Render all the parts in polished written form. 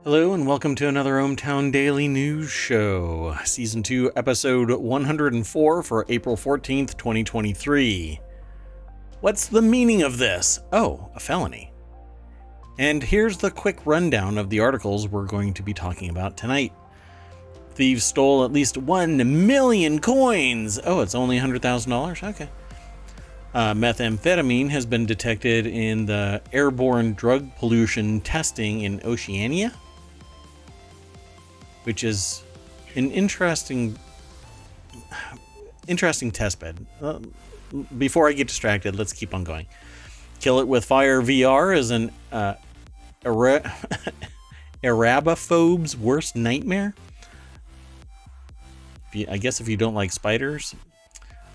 Hello and welcome to another ohmTown Daily News Show, Season 2, Episode 104 for April 14th, 2023. What's the meaning of this? Oh, a felony. And here's the quick rundown of the articles we're going to be talking about tonight. Thieves stole at least 1 million coins. Oh, it's only $100,000? Okay. Methamphetamine has been detected in the airborne drug pollution testing in Oceania, which is an interesting testbed. Before I get distracted, let's keep on going. Kill It With Fire VR is an Arabophobe's worst nightmare. I guess if you don't like spiders.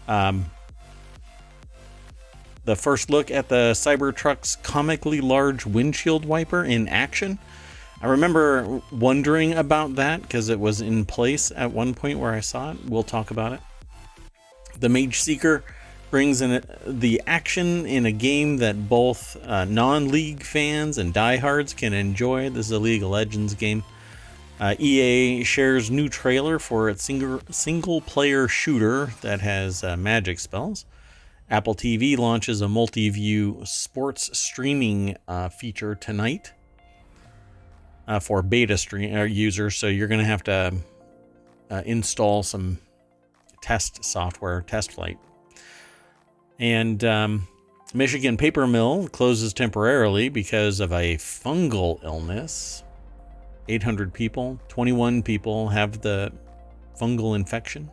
The first look at the Cybertruck's comically large windshield wiper in action. I remember wondering about that because it was in place at one point where I saw it. We'll talk about it. The Mageseeker brings in the action in a game that both non-league fans and diehards can enjoy. This is a League of Legends game. EA shares new trailer for its single-player shooter that has magic spells. Apple TV launches a multiview sports streaming feature tonight for beta users, so you're going to have to install some test software, test flight. And Michigan paper mill closes temporarily because of a fungal illness. 800 people, 21 people have the fungal infection.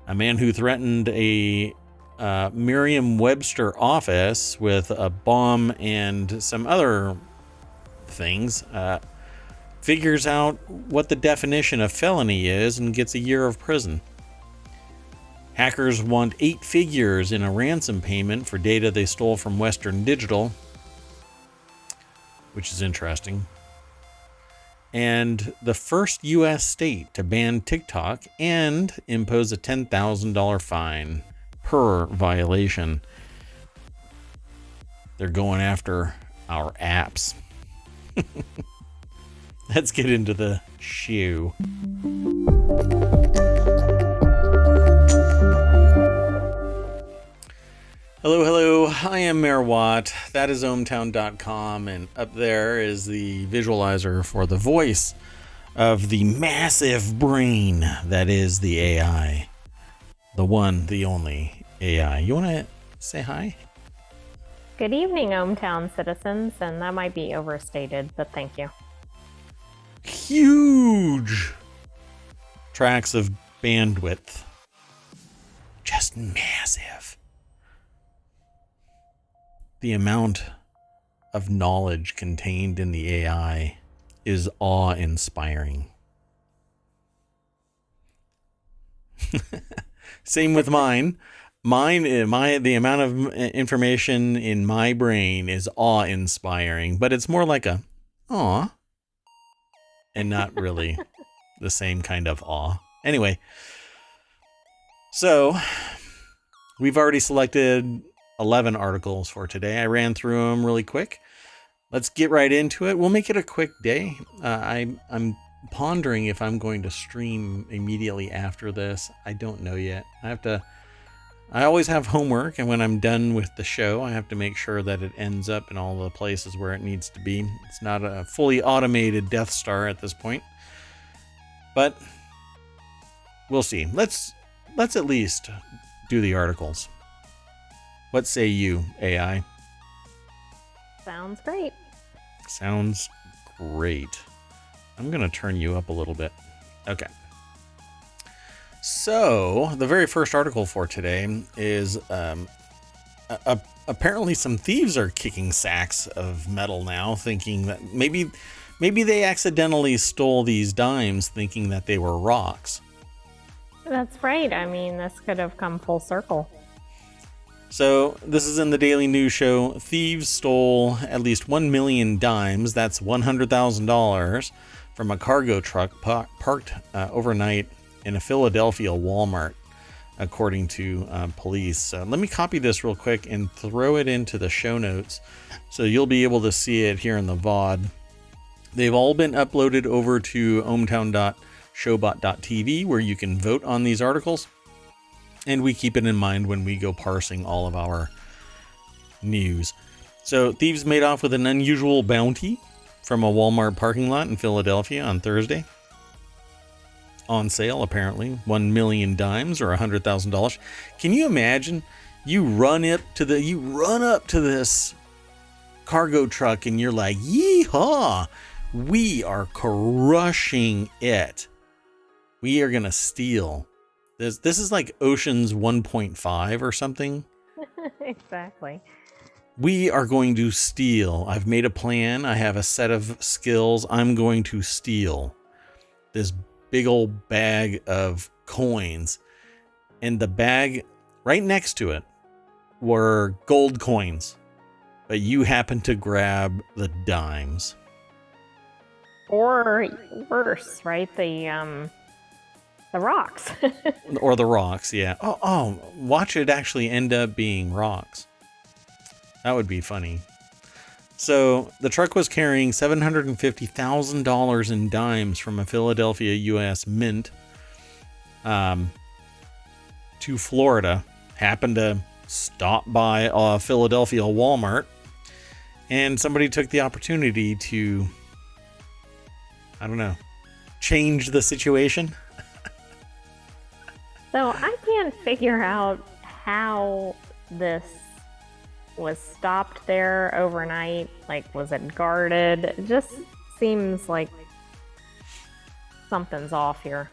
A man who threatened a Merriam-Webster office with a bomb and some other things figures out what the definition of felony is and gets a year of prison. Hackers want 8 figures in a ransom payment for data they stole from Western Digital, which is interesting. And the first U.S. state to ban TikTok and impose a $10,000 fine per violation. They're going after our apps. Let's get into the shoe. Hello, I am Mayor Watt. That is ohmTown.com, and up there is the visualizer for the voice of the massive brain that is the AI. The one, the only AI. You want to say hi? Good evening, ohmTown citizens, and that might be overstated, but thank you. Huge tracts of bandwidth. Just massive. The amount of knowledge contained in the AI is awe-inspiring. Same with mine. The amount of information in my brain is awe-inspiring, but it's more like a aw, and not really the same kind of awe. Anyway, so we've already selected 11 articles for today. I ran through them really quick. Let's get right into it. We'll make it a quick day. I'm pondering if I'm going to stream immediately after this. I don't know yet. I always have homework, and when I'm done with the show, I have to make sure that it ends up in all the places where it needs to be. It's not a fully automated Death Star at this point, but we'll see. Let's at least do the articles. What say you, AI? Sounds great. Sounds great. I'm going to turn you up a little bit. Okay. So, the very first article for today is apparently some thieves are kicking sacks of metal now, thinking that maybe they accidentally stole these dimes thinking that they were rocks. That's right. I mean, this could have come full circle. So, this is in the Daily News Show. Thieves stole at least 1 million dimes, that's $100,000, from a cargo truck parked overnight in a Philadelphia Walmart, according to police. Let me copy this real quick and throw it into the show notes so you'll be able to see it here in the VOD. They've all been uploaded over to ohmTown.showbot.tv, where you can vote on these articles. And we keep it in mind when we go parsing all of our news. So, thieves made off with an unusual bounty from a Walmart parking lot in Philadelphia on Thursday. On sale, apparently, 1 million dimes or $100,000. Can you imagine? You run up to this cargo truck and you're like, "Yeehaw! We are crushing it. We are gonna steal." This is like Ocean's 1.5 or something. Exactly. We are going to steal. I've made a plan. I have a set of skills. I'm going to steal this big old bag of coins. And the bag right next to it were gold coins. But you happen to grab the dimes. Or worse, right? The rocks. Or the rocks, yeah. Oh, watch it actually end up being rocks. That would be funny. So the truck was carrying $750,000 in dimes from a Philadelphia U.S. mint to Florida. Happened to stop by a Philadelphia Walmart, and somebody took the opportunity to, I don't know, change the situation. So I can't figure out how this was stopped there overnight. Like, was it guarded? It just seems like something's off here.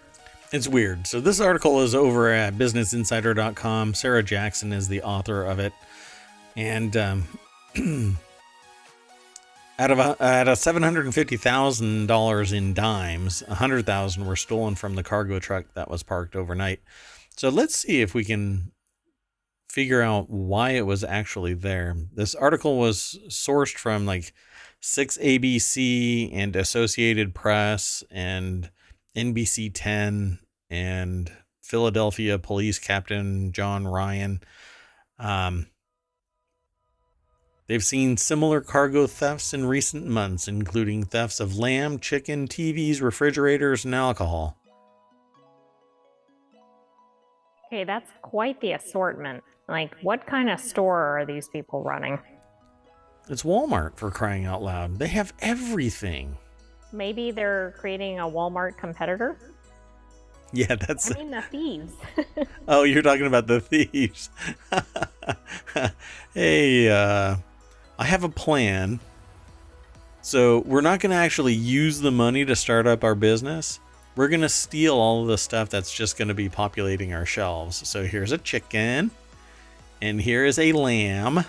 It's weird. So this article is over at businessinsider.com. Sarah Jackson is the author of it. And out of $750,000 in dimes, $100,000 were stolen from the cargo truck that was parked overnight. So let's see if we can figure out why it was actually there. This article was sourced from like 6ABC and Associated Press and NBC 10 and Philadelphia Police Captain John Ryan. They've seen similar cargo thefts in recent months, including thefts of lamb, chicken, TVs, refrigerators, and alcohol. Okay, that's quite the assortment. Like, what kind of store are these people running? It's Walmart, for crying out loud. They have everything. Maybe they're creating a Walmart competitor? Yeah, that's... I mean, the thieves. Oh, you're talking about the thieves. Hey, I have a plan. So we're not going to actually use the money to start up our business. We're going to steal all of the stuff that's just going to be populating our shelves. So here's a chicken. And here is a lamb.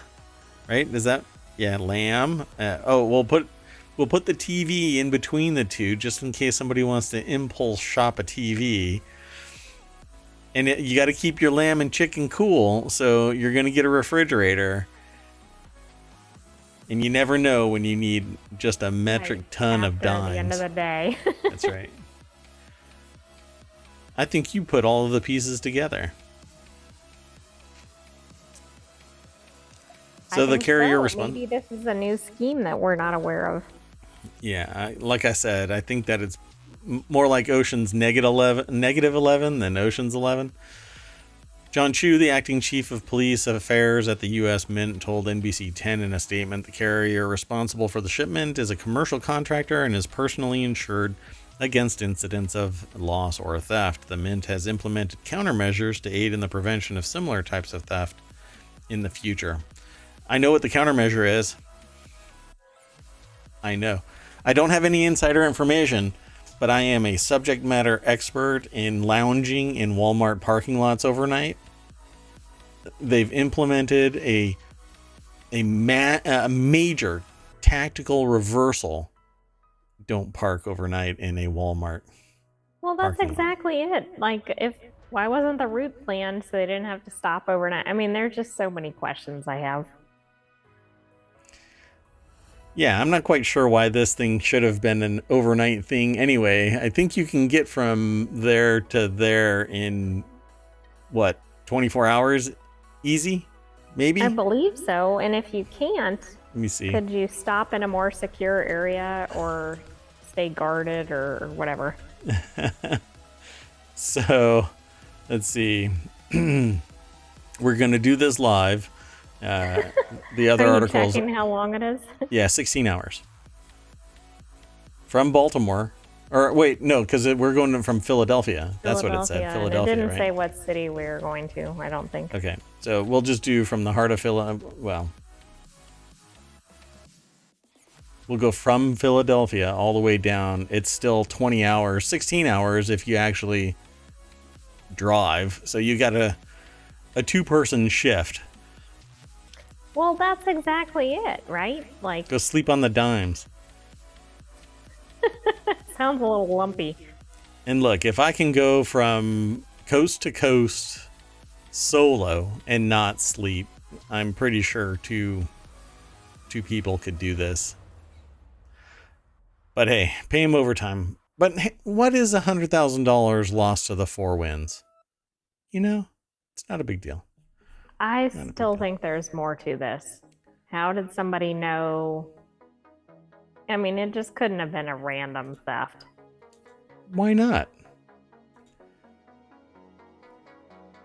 Right? Is that... Yeah, lamb. We'll put the TV in between the two just in case somebody wants to impulse shop a TV. And you got to keep your lamb and chicken cool, so you're going to get a refrigerator. And you never know when you need just a metric ton of dimes. At the end of the day. That's right. I think you put all of the pieces together. So the carrier responds. Maybe this is a new scheme that we're not aware of. Yeah, like I said, I think that it's more like Ocean's -11 than Ocean's 11. John Chu, the acting chief of police affairs at the U.S. Mint, told NBC 10 in a statement the carrier responsible for the shipment is a commercial contractor and is personally insured against incidents of loss or theft. The Mint has implemented countermeasures to aid in the prevention of similar types of theft in the future. I know what the countermeasure is. I know. I don't have any insider information, but I am a subject matter expert in lounging in Walmart parking lots overnight. They've implemented a major tactical reversal. Don't park overnight in a Walmart. Well, that's exactly it. Like, why wasn't the route planned so they didn't have to stop overnight? I mean, there's just so many questions I have. Yeah, I'm not quite sure why this thing should have been an overnight thing anyway. I think you can get from there to there in, 24 hours? Easy? Maybe? I believe so. And if you can't, let me see. Could you stop in a more secure area or stay guarded or whatever. So, let's see. We're going to do this live. The other Are you articles. checking how long it is? Yeah, 16 hours. From Baltimore. Or wait, no, because we're going from Philadelphia. That's what it said. Philadelphia, It didn't right? say what city we were going to, I don't think. Okay, so we'll just do from the heart of Philadelphia. Well, we'll go from Philadelphia all the way down. It's still 20 hours, 16 hours if you actually drive. So you got a two-person shift. Well, that's exactly it, right? Like, Go sleep on the dimes. sounds a little lumpy. And look, if I can go from coast to coast solo and not sleep, I'm pretty sure two people could do this. But hey, pay him overtime. But hey, what is $100,000 lost to the Four Winds? You know, it's not a big deal. I still think there's more to this. How did somebody know? I mean, it just couldn't have been a random theft. Why not?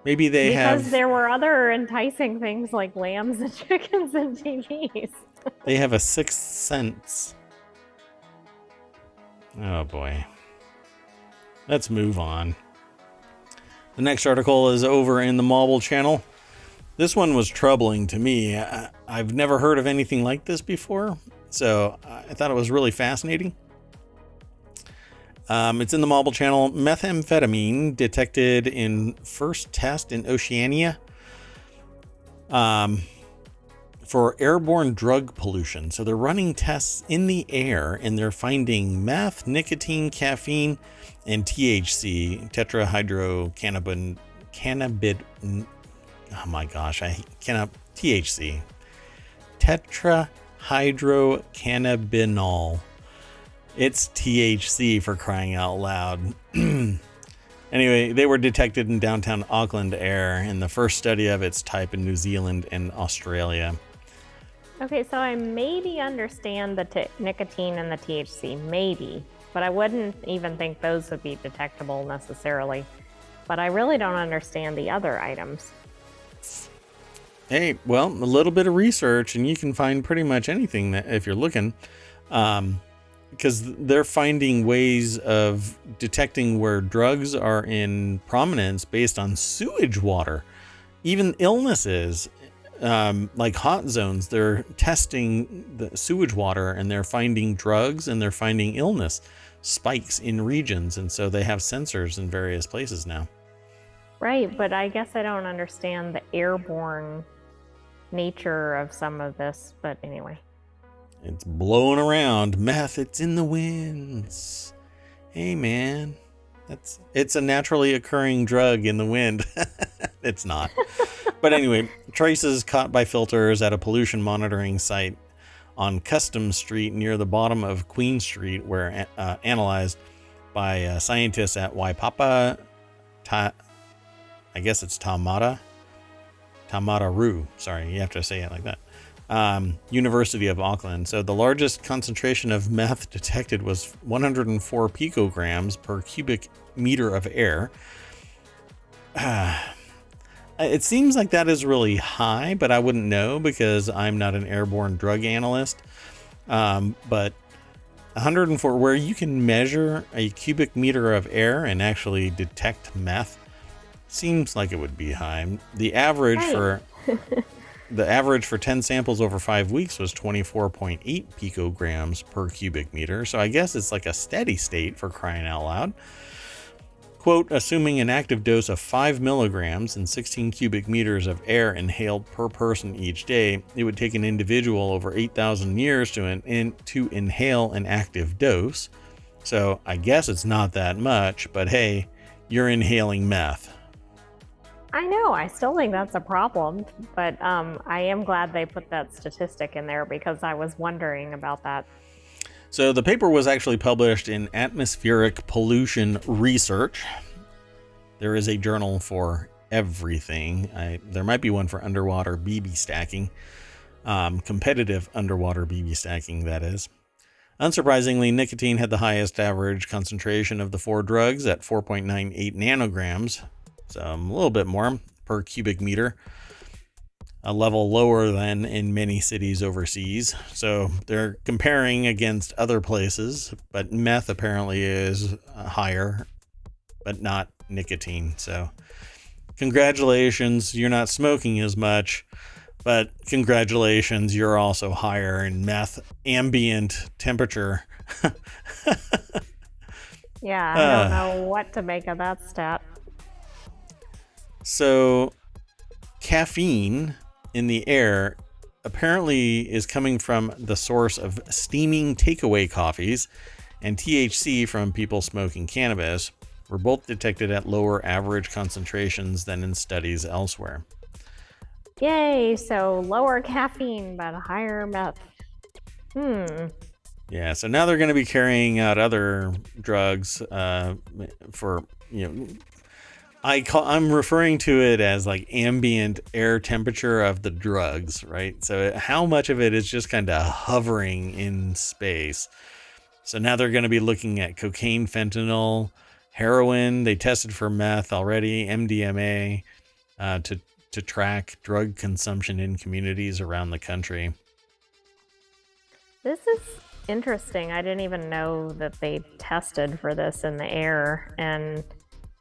Maybe they Because there were other enticing things like lambs and chickens and TVs. They have a sixth sense. Oh boy. Let's move on. The next article is over in the Marble channel. This one was troubling to me. I've never heard of anything like this before, so I thought it was really fascinating. It's in the Marble channel. Methamphetamine detected in first test in Oceania for airborne drug pollution. So they're running tests in the air, and they're finding meth, nicotine, caffeine, and THC, tetrahydrocannabinol. Oh my gosh, I cannot. THC. Tetrahydrocannabinol. It's THC for crying out loud. Anyway, they were detected in downtown Auckland air in the first study of its type in New Zealand and Australia. Okay, so I maybe understand the nicotine and the THC, maybe, but I wouldn't even think those would be detectable necessarily. But I really don't understand the other items. Hey, well, a little bit of research and you can find pretty much anything that if you're looking, because they're finding ways of detecting where drugs are in prominence based on sewage water, even illnesses, like hot zones. They're testing the sewage water and they're finding drugs and they're finding illness spikes in regions. And so they have sensors in various places now. Right, but I guess I don't understand the airborne nature of some of this, but anyway. It's blowing around. Meth, it's in the winds. Hey man, it's a naturally occurring drug in the wind. It's not. But anyway, traces caught by filters at a pollution monitoring site on Custom Street near the bottom of Queen Street were analyzed by scientists at Waipapa, I guess it's Tamarau. Sorry, you have to say it like that. University of Auckland. So the largest concentration of meth detected was 104 picograms per cubic meter of air. It seems like that is really high, but I wouldn't know because I'm not an airborne drug analyst. But 104, where you can measure a cubic meter of air and actually detect meth, seems like it would be high. The average for 10 samples over 5 weeks was 24.8 picograms per cubic meter. So I guess it's like a steady state for crying out loud. Quote, assuming an active dose of 5 milligrams and 16 cubic meters of air inhaled per person each day, it would take an individual over 8,000 years to inhale an active dose. So I guess it's not that much, but hey, you're inhaling meth. I know, I still think that's a problem, but I am glad they put that statistic in there because I was wondering about that. So the paper was actually published in Atmospheric Pollution Research. There is a journal for everything. There might be one for underwater BB stacking, competitive underwater BB stacking, that is. Unsurprisingly, nicotine had the highest average concentration of the 4 drugs at 4.98 nanograms, so a little bit more per cubic meter, a level lower than in many cities overseas. So they're comparing against other places, but meth apparently is higher, but not nicotine. So congratulations, you're not smoking as much. But congratulations, you're also higher in meth ambient temperature. Yeah, I don't know what to make of that stat. So, caffeine in the air apparently is coming from the source of steaming takeaway coffees, and THC from people smoking cannabis were both detected at lower average concentrations than in studies elsewhere. Yay, so lower caffeine but higher meth. Yeah, so now they're going to be carrying out other drugs for, I'm referring to it as like ambient air temperature of the drugs, right? So how much of it is just kind of hovering in space. So now they're going to be looking at cocaine, fentanyl, heroin. They tested for meth already, MDMA, to track drug consumption in communities around the country. This is interesting. I didn't even know that they tested for this in the air. And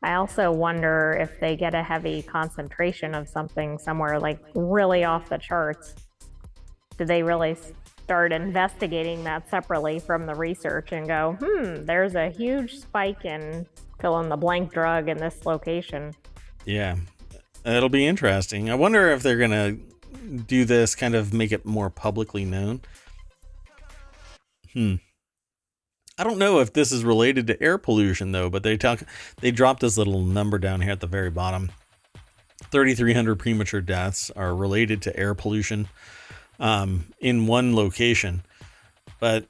I also wonder if they get a heavy concentration of something somewhere like really off the charts. Do they really start investigating that separately from the research and go, there's a huge spike in fill in the blank drug in this location? Yeah. It'll be interesting. I wonder if they're going to do this, kind of make it more publicly known. I don't know if this is related to air pollution, though, but they dropped this little number down here at the very bottom. 3,300 premature deaths are related to air pollution in one location. But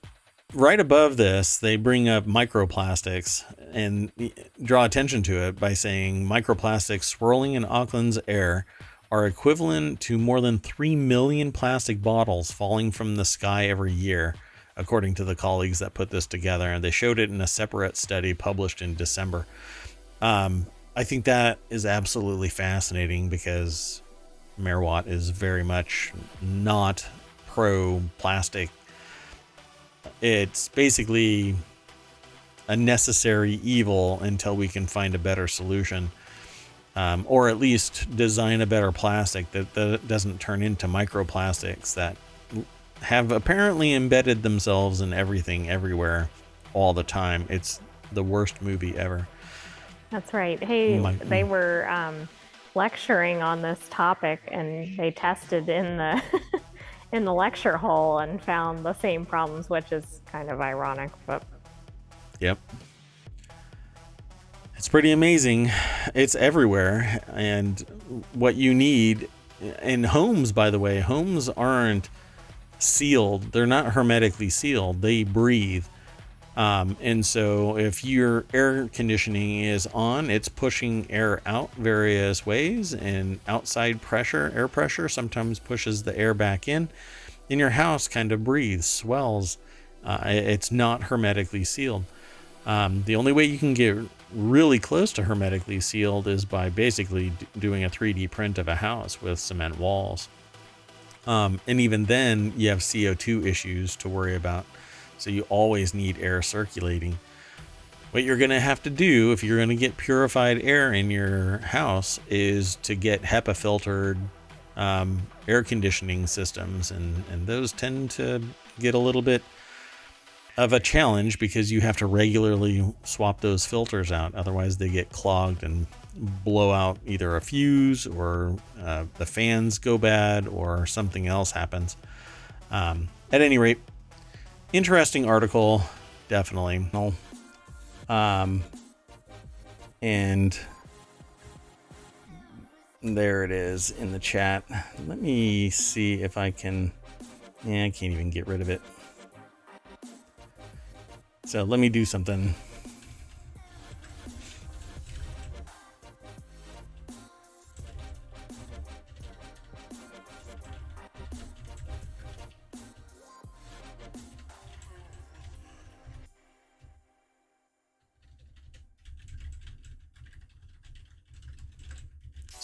right above this, they bring up microplastics and draw attention to it by saying microplastics swirling in Auckland's air are equivalent to more than 3 million plastic bottles falling from the sky every year, according to the colleagues that put this together. And they showed it in a separate study published in December. I think that is absolutely fascinating because Merawatt is very much not pro plastic. It's basically a necessary evil until we can find a better solution, or at least design a better plastic that doesn't turn into microplastics that have apparently embedded themselves in everything, everywhere, all the time. It's the worst movie ever. That's right. Hey, they were lecturing on this topic, and they tested in the in the lecture hall and found the same problems, which is kind of ironic, but yep. It's pretty amazing. It's everywhere. And what you need in homes, by the way, homes aren't sealed. They're not hermetically sealed. They breathe. And so if your air conditioning is on, it's pushing air out various ways, and outside pressure, air pressure, sometimes pushes the air back in. And your house kind of breathes, swells. It's not hermetically sealed. The only way you can get really close to hermetically sealed is by basically doing a 3D print of a house with cement walls. And even then, you have CO2 issues to worry about. So you always need air circulating. What you're going to have to do if you're going to get purified air in your house is to get HEPA filtered air conditioning systems. And those tend to get a little bit of a challenge because you have to regularly swap those filters out. Otherwise they get clogged and blow out either a fuse, or the fans go bad, or something else happens. At any rate, interesting article, definitely. And there it is in the chat. Let me see if I can. I can't even get rid of it. So let me do something.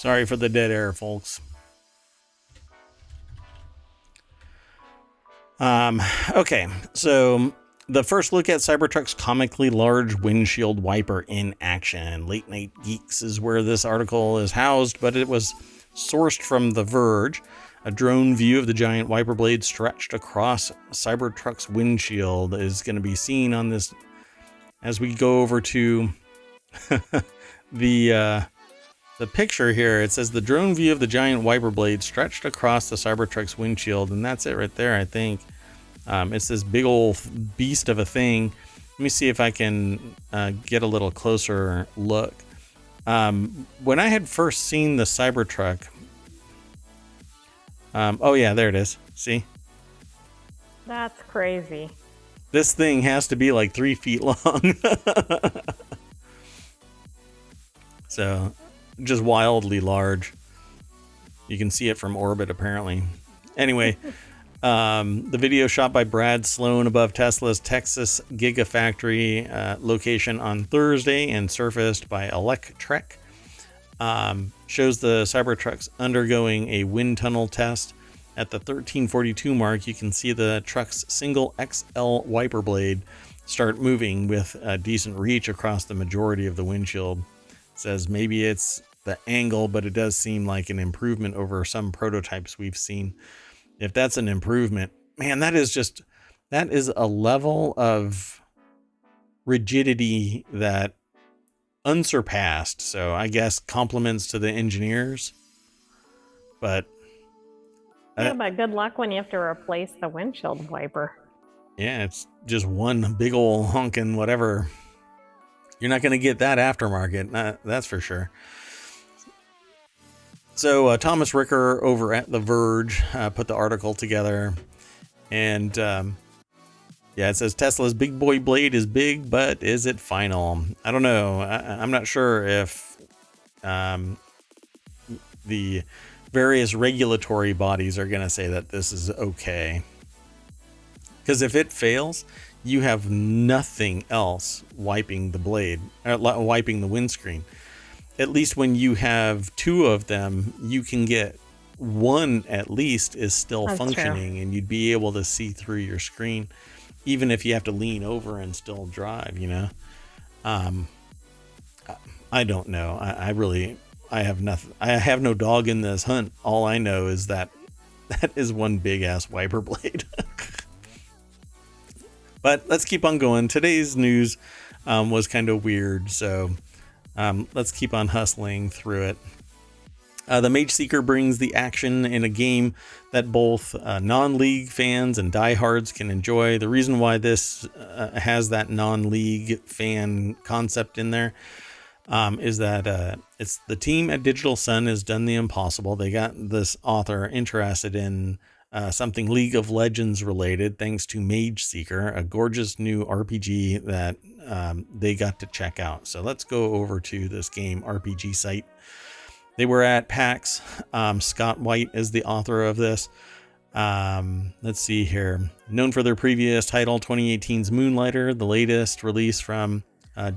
Sorry for the dead air, folks. Okay, so the first look at Cybertruck's comically large windshield wiper in action. Late Night Geeks is where this article is housed, but it was sourced from The Verge. A drone view of the giant wiper blade stretched across Cybertruck's windshield is going to be seen on this as we go over to the picture here. It says the drone view of the giant wiper blade stretched across the Cybertruck's windshield, and that's it right there, I think. It's this big old beast of a thing. Let me see if I can get a little closer look. When I had first seen the Cybertruck, oh yeah, there it is. See? That's crazy. This thing has to be like 3 feet long. So, just wildly large. You can see it from orbit, apparently. Anyway, the video shot by Brad Sloan above Tesla's Texas Gigafactory location on Thursday and surfaced by Electrek shows the Cybertrucks undergoing a wind tunnel test. At the 1342 mark, you can see the truck's single XL wiper blade start moving with a decent reach across the majority of the windshield. It says maybe it's the angle, but it does seem like an improvement over some prototypes we've seen. If that's an improvement, man, that is a level of rigidity that unsurpassed. So I guess compliments to the engineers, but yeah, but good luck when you have to replace the windshield wiper. Yeah, it's just one big old honkin' whatever. You're not going to get that aftermarket, that's for sure. So Thomas Ricker over at The Verge put the article together, and yeah, it says Tesla's big boy blade is big, but is it final? I don't know. I'm not sure if the various regulatory bodies are going to say that this is okay. Because if it fails, you have nothing else wiping the blade, wiping the windscreen. At least when you have two of them, you can get one at least is still functioning, and you'd be able to see through your screen, even if you have to lean over and still drive, you know? I don't know. I have nothing. I have no dog in this hunt. All I know is that is one big ass wiper blade. But let's keep on going. Today's news was kind of weird, so let's keep on hustling through it. The Mageseeker brings the action in a game that both non-league fans and diehards can enjoy. The reason why this has that non-league fan concept in there is that it's the team at Digital Sun has done the impossible. They got this author interested in something League of Legends related, thanks to Mageseeker, a gorgeous new RPG that they got to check out. So let's go over to this game RPG site. They were at PAX. Scott White is the author of this. Let's see here. Known for their previous title, 2018's Moonlighter, the latest release from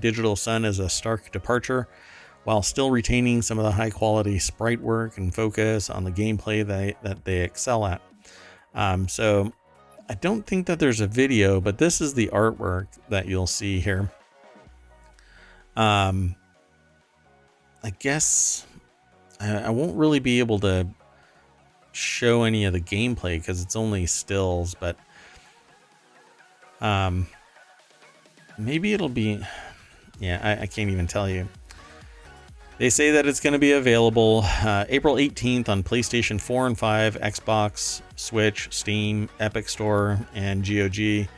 Digital Sun is a stark departure, while still retaining some of the high quality sprite work and focus on the gameplay that they excel at. So I don't think that there's a video, but this is the artwork that you'll see here. I guess I won't really be able to show any of the gameplay because it's only stills, but maybe it'll be, yeah, I can't even tell you. They say that it's going to be available April 18th on PlayStation 4 and 5, Xbox, Switch, Steam, Epic Store, and GOG.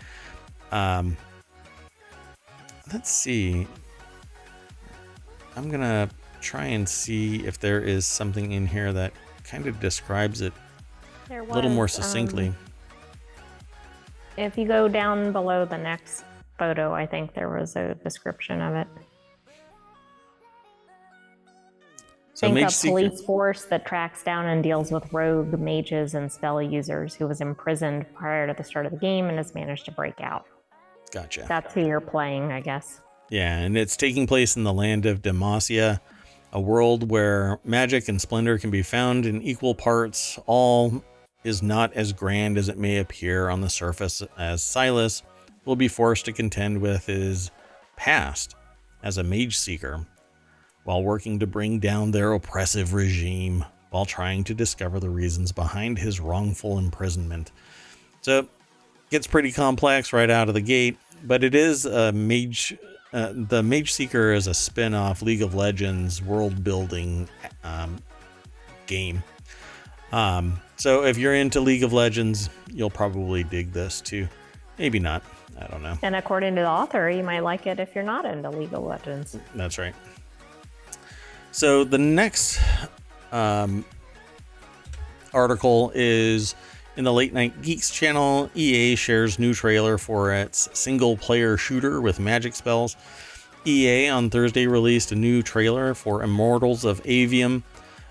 Let's see. I'm going to try and see if there is something in here that kind of describes it a little more succinctly. If you go down below the next photo, I think there was a description of it. So Think a police force that tracks down and deals with rogue mages and spell users who was imprisoned prior to the start of the game and has managed to break out. Gotcha. That's who you're playing, I guess. Yeah, and it's taking place in the land of Demacia, A world where magic and splendor can be found in equal parts. All is not as grand as it may appear on the surface, as Silas will be forced to contend with his past as a Mageseeker while working to bring down their oppressive regime while trying to discover the reasons behind his wrongful imprisonment. So it gets pretty complex right out of the gate, but it is a mage. The Mageseeker is a spin-off League of Legends world-building game. So if you're into League of Legends, you'll probably dig this too. Maybe not. I don't know. And according to the author, you might like it if you're not into League of Legends. That's right. So the next article is in the Late Night Geeks channel. EA shares new trailer for its single-player shooter with magic spells. EA on Thursday released a new trailer for Immortals of Avium,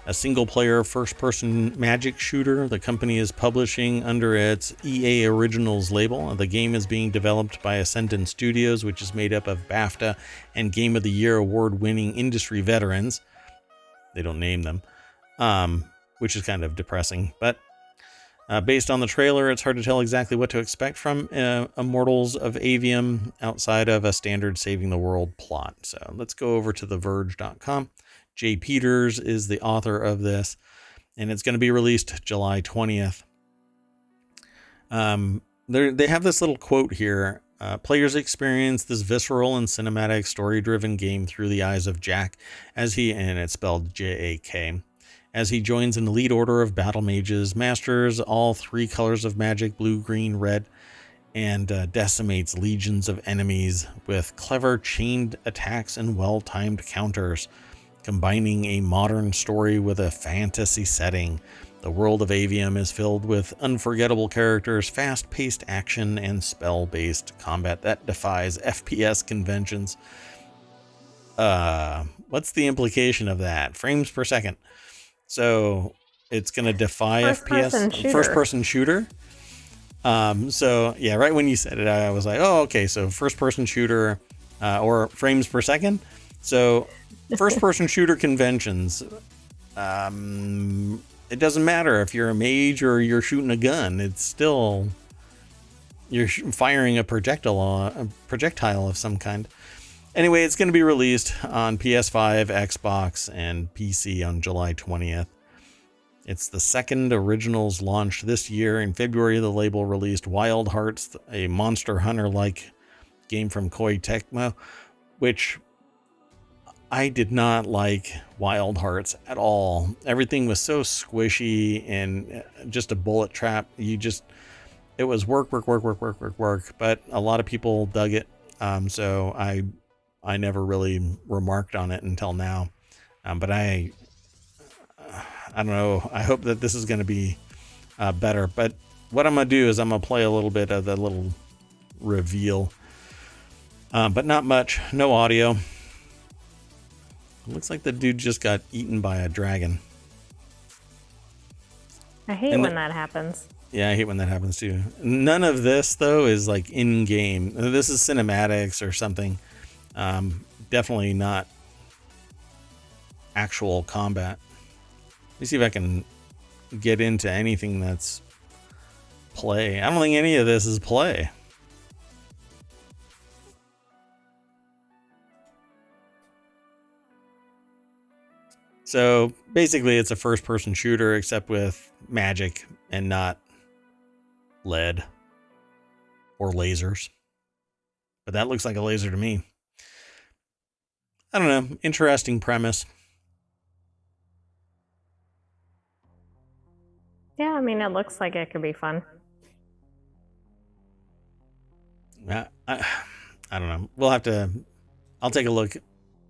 a single-player first-person magic shooter the company is publishing under its EA Originals label. The game is being developed by Ascendant Studios, which is made up of BAFTA and Game of the Year award-winning industry veterans. They don't name them, which is kind of depressing. But based on the trailer, it's hard to tell exactly what to expect from Immortals of Avium outside of a standard saving the world plot. So let's go over to theverge.com. Jay Peters is the author of this, and it's going to be released July 20th. They have this little quote here. Players experience this visceral and cinematic story-driven game through the eyes of Jack, and it's spelled J-A-K, as he joins an elite order of battle mages, masters all three colors of magic, blue, green, red, and decimates legions of enemies with clever chained attacks and well-timed counters. Combining a modern story with a fantasy setting, the world of Avium is filled with unforgettable characters, fast-paced action, and spell-based combat that defies FPS conventions. What's the implication of that? Frames per second. So it's going to defy FPS? First-person shooter? So, yeah, right when you said it, I was like, oh, okay, so first-person shooter or frames per second. So first-person shooter conventions, it doesn't matter if you're a mage or you're shooting a gun. It's still, you're firing a projectile of some kind. Anyway, it's going to be released on PS5, Xbox, and PC on July 20th. It's the second Originals launched this year. In February, the label released Wild Hearts, a Monster Hunter-like game from Koei Tecmo, which I did not like Wild Hearts at all. Everything was so squishy and just a bullet trap. It was work. But a lot of people dug it. So I never really remarked on it until now. But I don't know. I hope that this is going to be better. But what I'm going to do is I'm going to play a little bit of the little reveal. But not much. No audio. It looks like the dude just got eaten by a dragon. I hate when that happens. Yeah, I hate when that happens too. None of this, though, is like in-game. This is cinematics or something. Definitely not actual combat. Let me see if I can get into anything that's play. I don't think any of this is play. So basically it's a first-person shooter except with magic and not lead or lasers. But that looks like a laser to me. I don't know. Interesting premise. Yeah, I mean, it looks like it could be fun. I don't know. I'll take a look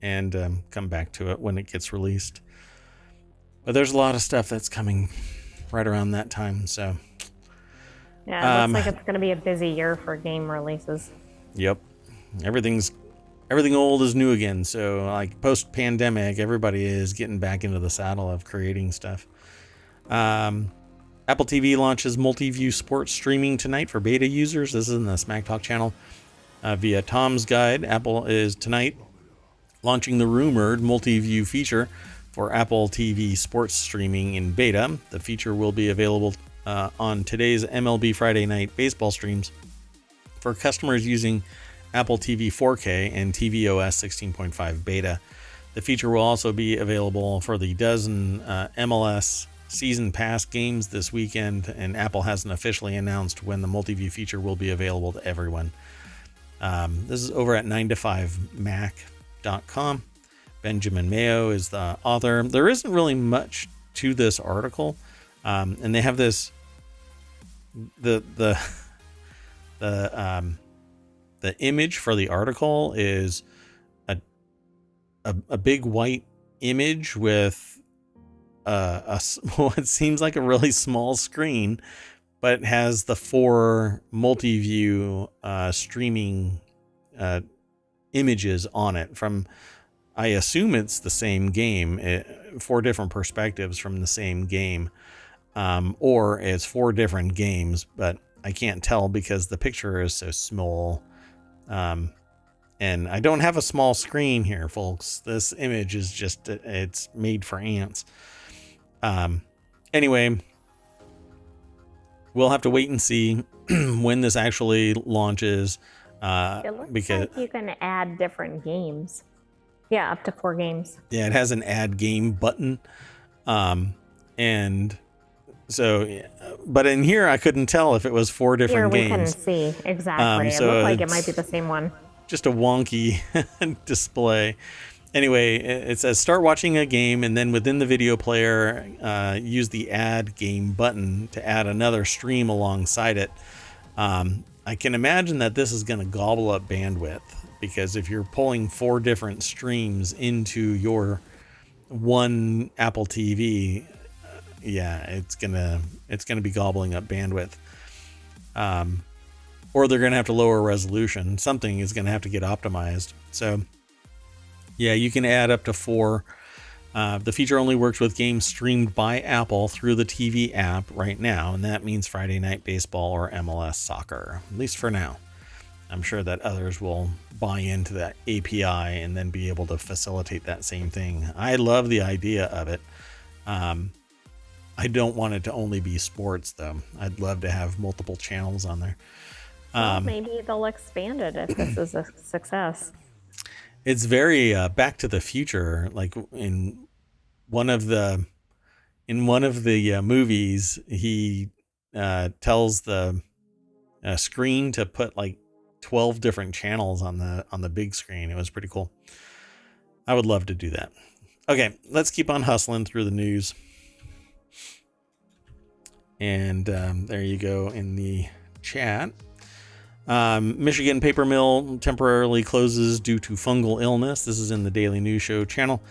and come back to it when it gets released. But there's a lot of stuff that's coming right around that time, so. Yeah, it looks like it's going to be a busy year for game releases. Yep. Everything old is new again. So, like, post-pandemic, everybody is getting back into the saddle of creating stuff. Apple TV launches multiview sports streaming tonight for beta users. This is in the Smack Talk channel. Via Tom's Guide, Apple is tonight launching the rumored multiview feature for Apple TV sports streaming in beta. The feature will be available on today's MLB Friday Night Baseball streams for customers using Apple TV 4K and tvOS 16.5 beta. The feature will also be available for the dozen MLS season pass games this weekend, and Apple hasn't officially announced when the multiview feature will be available to everyone. This is over at 9to5mac.com. Benjamin Mayo is the author. There isn't really much to this article, and they have this the image for the article is a big white image with what seems like a really small screen, but it has the 4 multi-view streaming images on it from, I assume it's the same game, 4 different perspectives from the same game, or it's 4 different games, but I can't tell because the picture is so small. And I don't have a small screen here, folks. This image is just, it's made for ants. Anyway, we'll have to wait and see when this actually launches. It looks like you can add different games. Yeah, up to 4 games. Yeah, it has an add game button. And so, but in here, I couldn't tell if it was 4 different games. Here we couldn't see. Exactly. It looked like it might be the same one. Just a wonky display. Anyway, it says start watching a game, and then within the video player, use the add game button to add another stream alongside it. I can imagine that this is going to gobble up bandwidth, because if you're pulling 4 different streams into your one Apple TV, yeah, it's gonna be gobbling up bandwidth. Or they're gonna have to lower resolution. Something is gonna have to get optimized. So yeah, you can add up to 4. The feature only works with games streamed by Apple through the TV app right now, and that means Friday Night Baseball or MLS Soccer, at least for now. I'm sure that others will buy into that API and then be able to facilitate that same thing. I love the idea of it. I don't want it to only be sports, though. I'd love to have multiple channels on there. Well, maybe they'll expand it if this is a success. It's very Back to the Future. Like in one of the movies, he tells the screen to put like 12 different channels on the big screen. It was pretty cool. I would love to do that. Okay, let's keep on hustling through the news. And there you go in the chat. Michigan paper mill temporarily closes due to fungal illness. This is in the Daily News Show channel.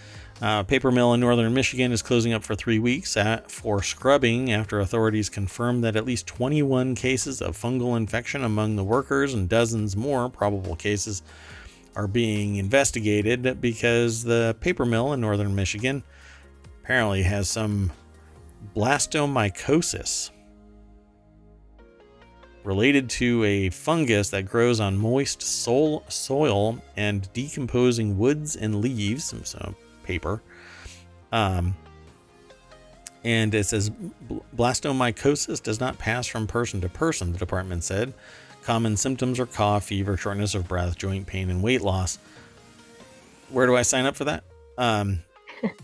Paper mill in northern Michigan is closing up for 3 weeks for scrubbing after authorities confirmed that at least 21 cases of fungal infection among the workers and dozens more probable cases are being investigated because the paper mill in northern Michigan apparently has some blastomycosis related to a fungus that grows on moist soil and decomposing woods and leaves, so paper. And it says blastomycosis does not pass from person to person, the department said. Common symptoms are cough, fever, shortness of breath, joint pain, and weight loss. Where do I sign up for that?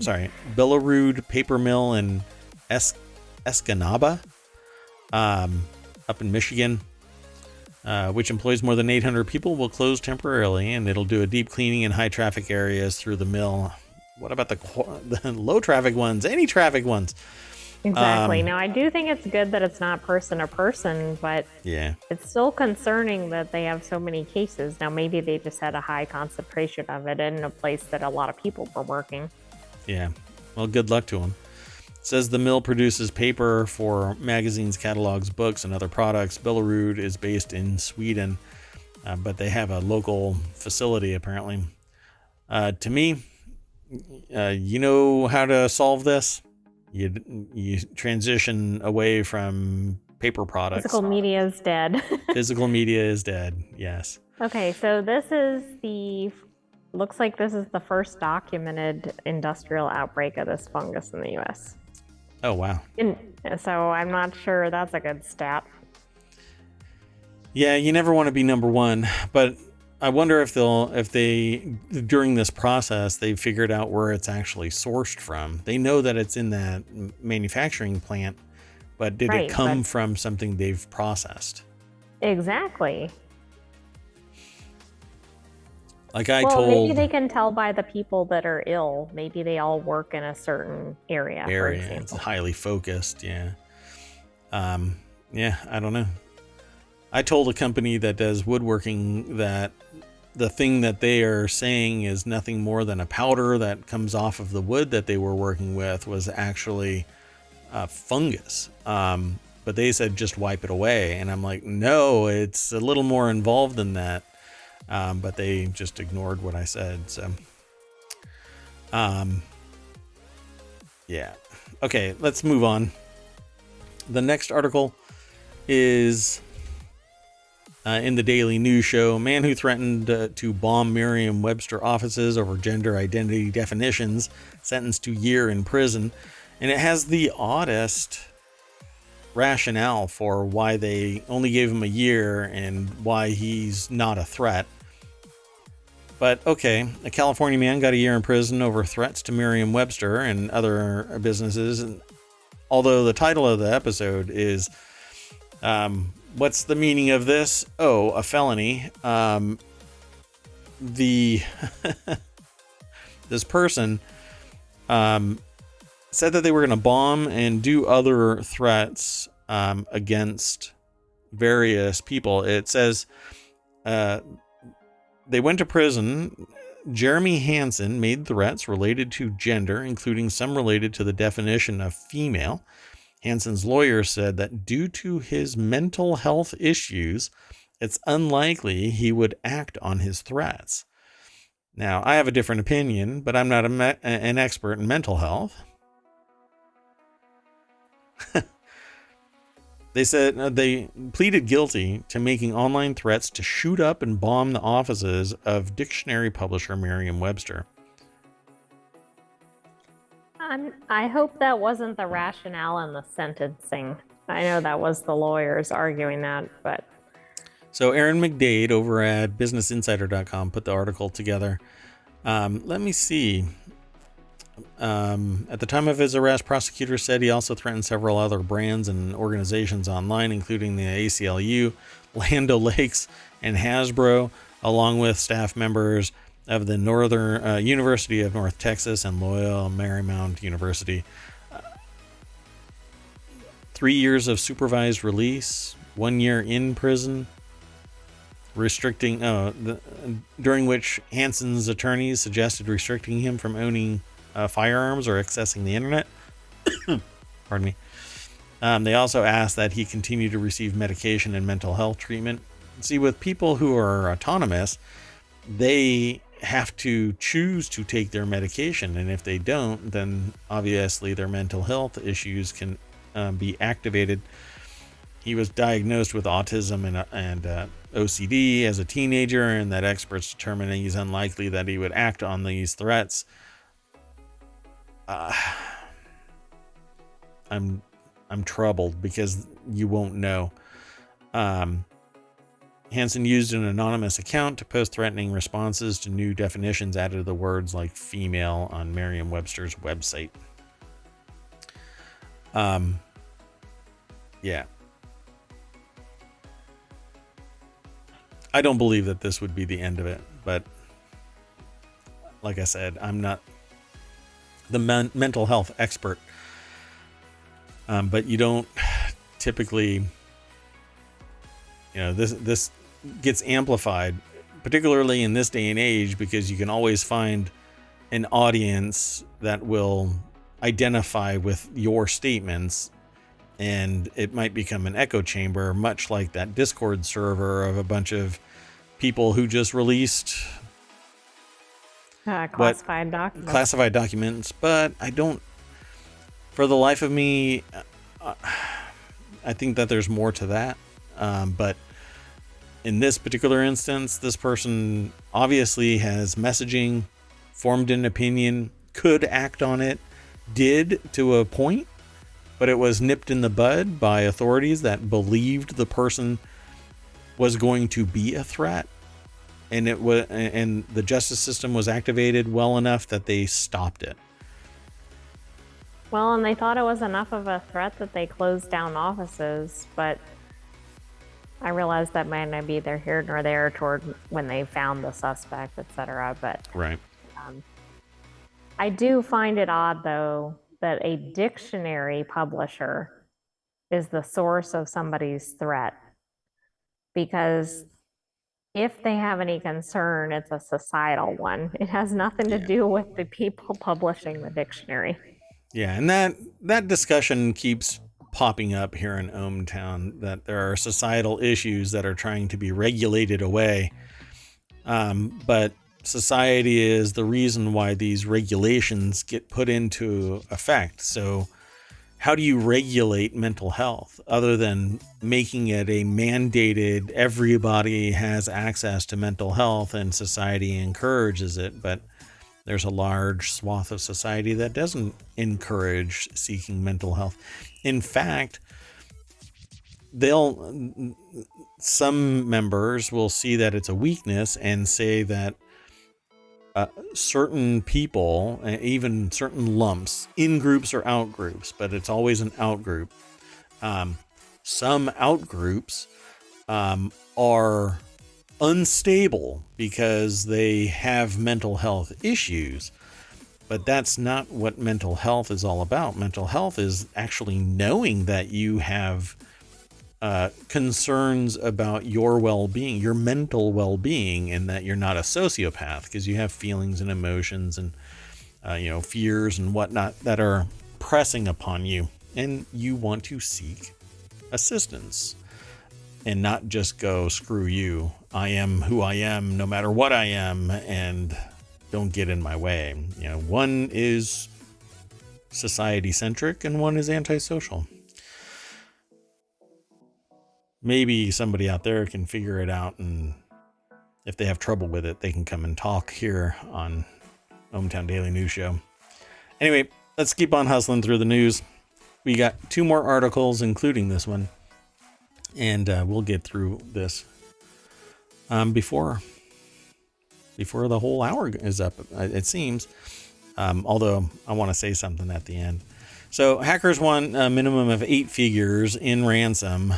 Sorry, Billerud Paper Mill in Escanaba, up in Michigan, which employs more than 800 people, will close temporarily, and it'll do a deep cleaning in high traffic areas through the mill. What about the low traffic ones? Any traffic ones? Exactly. Now, I do think it's good that it's not person to person, but yeah, it's still concerning that they have so many cases. Now, maybe they just had a high concentration of it in a place that a lot of people were working. Yeah. Well, good luck to them. It says the mill produces paper for magazines, catalogs, books, and other products. Billerud is based in Sweden, but they have a local facility, apparently. To me, you know how to solve this? You transition away from paper products. Physical media is dead. Physical media is dead, yes. Okay, so this is the Looks like this is the first documented industrial outbreak of this fungus in the US. Oh, wow. So I'm not sure that's a good stat. Yeah, you never want to be number one, but I wonder if they during this process they figured out where it's actually sourced from. They know that it's in that manufacturing plant, but did it come from something they've processed? Exactly. Like I told, maybe they can tell by the people that are ill. Maybe they all work in a certain area. For example. It's highly focused. Yeah. Yeah, I don't know. I told a company that does woodworking that the thing that they are saying is nothing more than a powder that comes off of the wood that they were working with was actually fungus. But they said just wipe it away. And I'm like, no, it's a little more involved than that. But they just ignored what I said. So, yeah. Okay, let's move on. The next article is in the Daily News Show. Man who threatened to bomb Merriam-Webster offices over gender identity definitions sentenced to year in prison. And it has the oddest rationale for why they only gave him a year and why he's not a threat. But okay, a California man got a year in prison over threats to Merriam-Webster and other businesses. And although the title of the episode is what's the meaning of this? Oh, a felony. This person said that they were going to bomb and do other threats against various people. It says they went to prison. Jeremy Hansen made threats related to gender, including some related to the definition of female. Hansen's lawyer said that due to his mental health issues, it's unlikely he would act on his threats. Now, I have a different opinion, but I'm not an expert in mental health. They said they pleaded guilty to making online threats to shoot up and bomb the offices of dictionary publisher Merriam-Webster. I hope that wasn't the rationale in the sentencing. I know that was the lawyers arguing that, but... So Aaron McDade over at BusinessInsider.com put the article together. Let me see. At the time of his arrest, prosecutors said he also threatened several other brands and organizations online, including the ACLU, Land O'Lakes, and Hasbro, along with staff members of the Northern University of North Texas and Loyola Marymount University. 3 years of supervised release, 1 year in prison, during which Hansen's attorneys suggested restricting him from owning firearms or accessing the internet. Pardon me. They also asked that he continue to receive medication and mental health treatment. See, with people who are autonomous, they have to choose to take their medication, and if they don't, then obviously their mental health issues can be activated. He was diagnosed with autism and OCD as a teenager, and that experts determined he's unlikely that he would act on these threats. I'm troubled because you won't know. Hansen used an anonymous account to post threatening responses to new definitions added to the words like female on Merriam-Webster's website. Yeah. I don't believe that this would be the end of it, but like I said, I'm not the mental health expert. But you don't typically, this gets amplified, particularly in this day and age, because you can always find an audience that will identify with your statements, and it might become an echo chamber, much like that Discord server of a bunch of people who just released classified documents. But I don't, for the life of me, I think that there's more to that. But In this particular instance, this person obviously has messaging, formed an opinion, could act on it, did to a point, but it was nipped in the bud by authorities that believed the person was going to be a threat. And the justice system was activated well enough that they stopped it. Well, and they thought it was enough of a threat that they closed down offices, but I realize that might not be either here nor there toward when they found the suspect, etc. But right. I do find it odd, though, that a dictionary publisher is the source of somebody's threat, because if they have any concern, it's a societal one. It has nothing to do with the people publishing the dictionary. Yeah, and that discussion keeps popping up here in ohmTown, that there are societal issues that are trying to be regulated away. But society is the reason why these regulations get put into effect. So how do you regulate mental health other than making it a mandated, everybody has access to mental health and society encourages it, but there's a large swath of society that doesn't encourage seeking mental health. In fact, some members will see that it's a weakness and say that certain people, even certain lumps, in groups or out groups, but it's always an out group. Some out groups are unstable because they have mental health issues, but that's not what mental health is all about. Mental health is actually knowing that you have concerns about your well-being, your mental well-being, and that you're not a sociopath because you have feelings and emotions and fears and whatnot that are pressing upon you, and you want to seek assistance and not just go, screw you, I am who I am no matter what I am, and don't get in my way. One is society centric and one is antisocial. Maybe somebody out there can figure it out, and if they have trouble with it, they can come and talk here on ohmTown Daily News Show. Anyway, let's keep on hustling through the news. We got 2 more articles, including this one, and we'll get through this before the whole hour is up, it seems. Although I want to say something at the end. So hackers won a minimum of 8 figures in ransom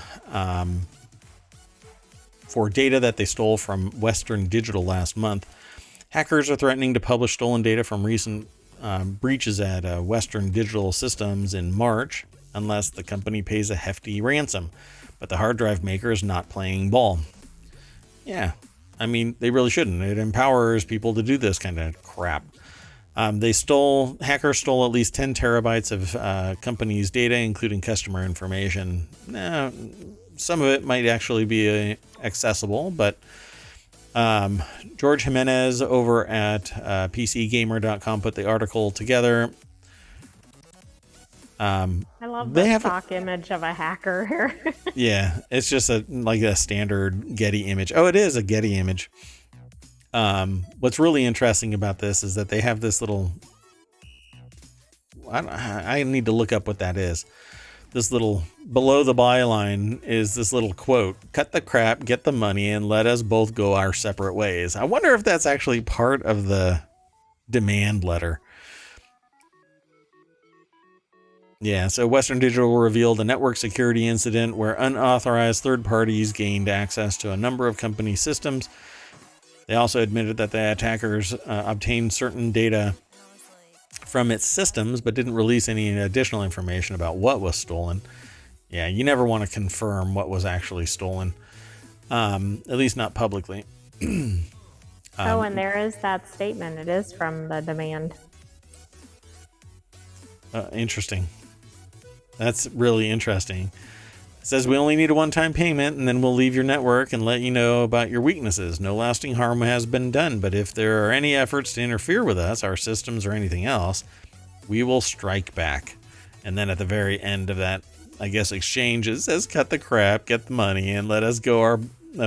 for data that they stole from Western Digital last month. Hackers are threatening to publish stolen data from recent breaches at Western Digital Systems in March unless the company pays a hefty ransom. But the hard drive maker is not playing ball. Yeah, I mean, they really shouldn't. It empowers people to do this kind of crap. Hackers stole at least 10 terabytes of companies' data, including customer information. Some of it might actually be accessible, but George Jimenez over at PCGamer.com put the article together. I love the stock image of a hacker here. Yeah, it's just a standard Getty image. Oh, it is a Getty image. What's really interesting about this is that they have this little, I need to look up what that is. This little, below the byline is this little quote: "Cut the crap, get the money, and let us both go our separate ways." I wonder if that's actually part of the demand letter. Yeah, so Western Digital revealed a network security incident where unauthorized third parties gained access to a number of company systems. They also admitted that the attackers obtained certain data from its systems, but didn't release any additional information about what was stolen. Yeah, you never want to confirm what was actually stolen, at least not publicly. And there is that statement. It is from the demand. Interesting. That's really interesting. It says, "We only need a one-time payment, and then we'll leave your network and let you know about your weaknesses. No lasting harm has been done, but if there are any efforts to interfere with us, our systems, or anything else, we will strike back." And then at the very end of that, I guess, exchange, it says, "Cut the crap, get the money, and let us go our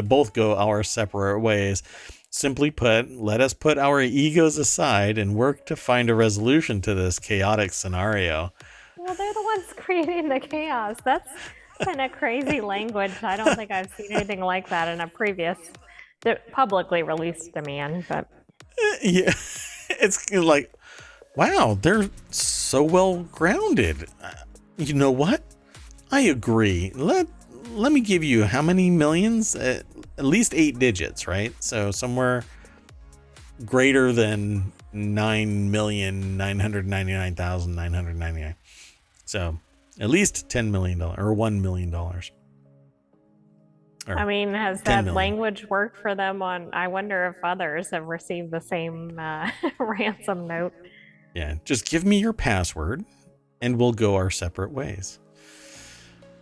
both go our separate ways. Simply put, let us put our egos aside and work to find a resolution to this chaotic scenario. Well, they're the ones creating the chaos. That's kind of crazy language. I don't think I've seen anything like that in a previous publicly released demand. But Yeah, it's like, wow, they're so well grounded. You know what? I agree. Let me give you how many millions? At least 8 digits, right? So somewhere greater than 9,999,999. So at least $10 million or $1 million. I mean, has that language worked for them on? I wonder if others have received the same ransom note. Yeah, just give me your password and we'll go our separate ways.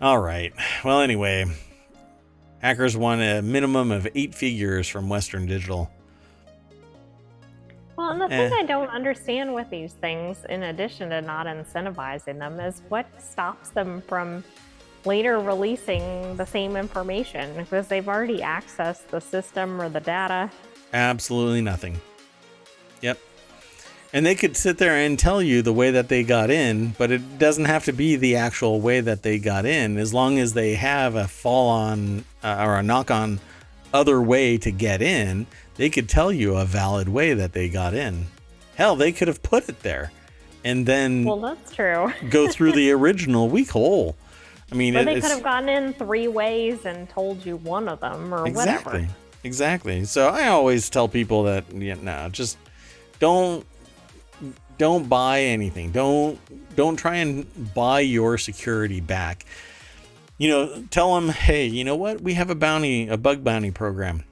All right. Well, anyway, hackers won a minimum of 8 figures from Western Digital. Well, and the thing I don't understand with these things, in addition to not incentivizing them, is what stops them from later releasing the same information, because they've already accessed the system or the data. Absolutely nothing. Yep. And they could sit there and tell you the way that they got in, but it doesn't have to be the actual way that they got in, as long as they have a fall on or a knock on other way to get in. They could tell you a valid way that they got in. Hell, they could have put it there and then that's true. go through the original weak hole. I mean, or they could have gotten in 3 ways and told you one of them or whatever. Exactly. So I always tell people that, just don't buy anything. Don't try and buy your security back. Tell them, hey, you know what? We have a bug bounty program.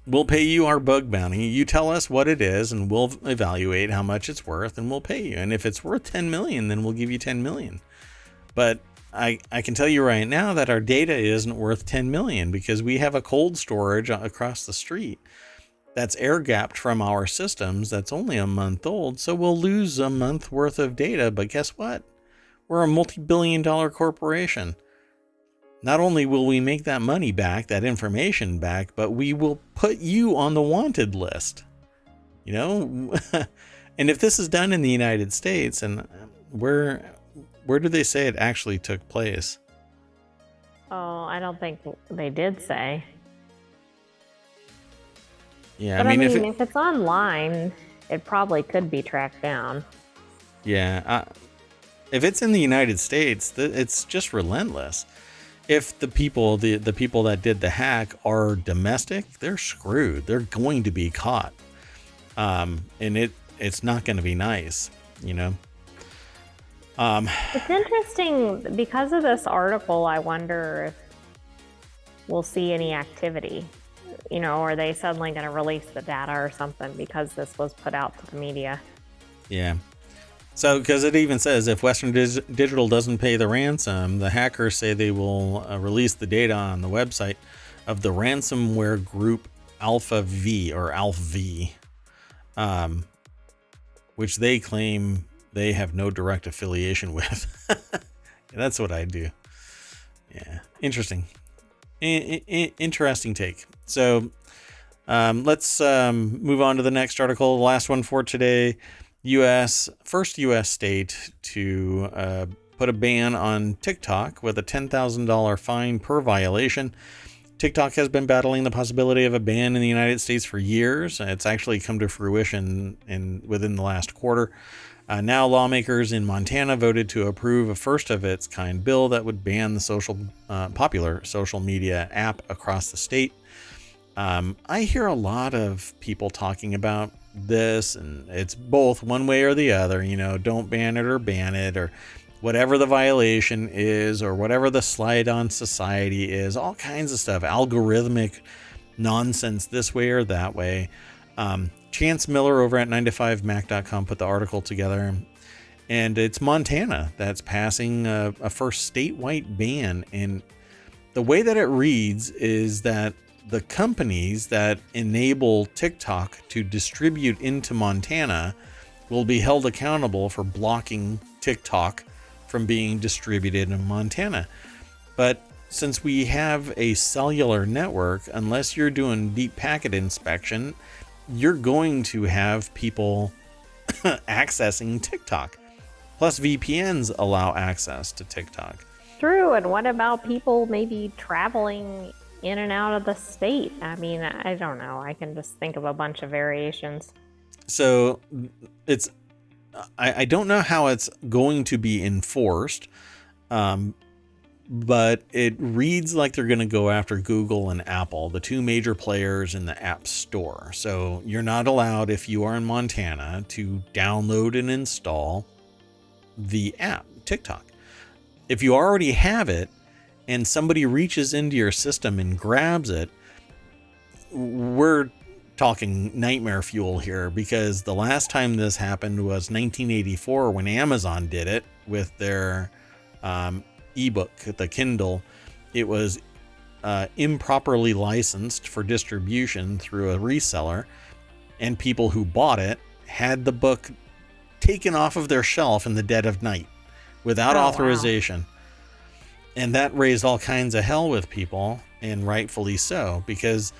We'll pay you our bug bounty. You tell us what it is and we'll evaluate how much it's worth and we'll pay you. And if it's worth 10 million, then we'll give you 10 million. But I can tell you right now that our data isn't worth 10 million because we have a cold storage across the street that's air gapped from our systems that's only a month old. So we'll lose a month worth of data. But guess what? We're a multi-billion-dollar corporation. Not only will we make that money back, that information back, but we will put you on the wanted list. And if this is done in the United States, and where do they say it actually took place? Oh, I don't think they did say. Yeah, but I mean, if it's online, it probably could be tracked down. Yeah, if it's in the United States, it's just relentless. If the people that did the hack are domestic, they're screwed. They're going to be caught, and it's not going to be nice, It's interesting because of this article. I wonder if we'll see any activity. Are they suddenly going to release the data or something because this was put out to the media? Yeah. So, because it even says if Western Digital doesn't pay the ransom, the hackers say they will release the data on the website of the ransomware group Alpha V, which they claim they have no direct affiliation with. That's what I do. Yeah, interesting. Interesting take. So let's move on to the next article. The last one for today. First U.S. state to put a ban on TikTok with a $10,000 fine per violation. TikTok has been battling the possibility of a ban in the United States for years. It's actually come to fruition within the last quarter. Now lawmakers in Montana voted to approve a first of its kind bill that would ban the popular social media app across the state. I hear a lot of people talking about this, and it's both one way or the other. Don't ban it or ban it, or whatever the violation is, or whatever the slight on society is, all kinds of stuff, algorithmic nonsense this way or that way. Chance Miller over at 9to5mac.com put the article together, and it's Montana that's passing a first statewide ban. And the way that it reads is that the companies that enable TikTok to distribute into Montana will be held accountable for blocking TikTok from being distributed in Montana. But since we have a cellular network, unless you're doing deep packet inspection, you're going to have people accessing TikTok. Plus, VPNs allow access to TikTok. True. And what about people maybe traveling in and out of the state? I mean, I don't know. I can just think of a bunch of variations. So I don't know how it's going to be enforced, but it reads like they're going to go after Google and Apple, the two major players in the App Store. So you're not allowed, if you are in Montana, to download and install the app, TikTok. If you already have it and somebody reaches into your system and grabs it, we're talking nightmare fuel here, because the last time this happened was 1984 when Amazon did it with their ebook, the Kindle. It was improperly licensed for distribution through a reseller, and people who bought it had the book taken off of their shelf in the dead of night without authorization. Wow. And that raised all kinds of hell with people, and rightfully so, because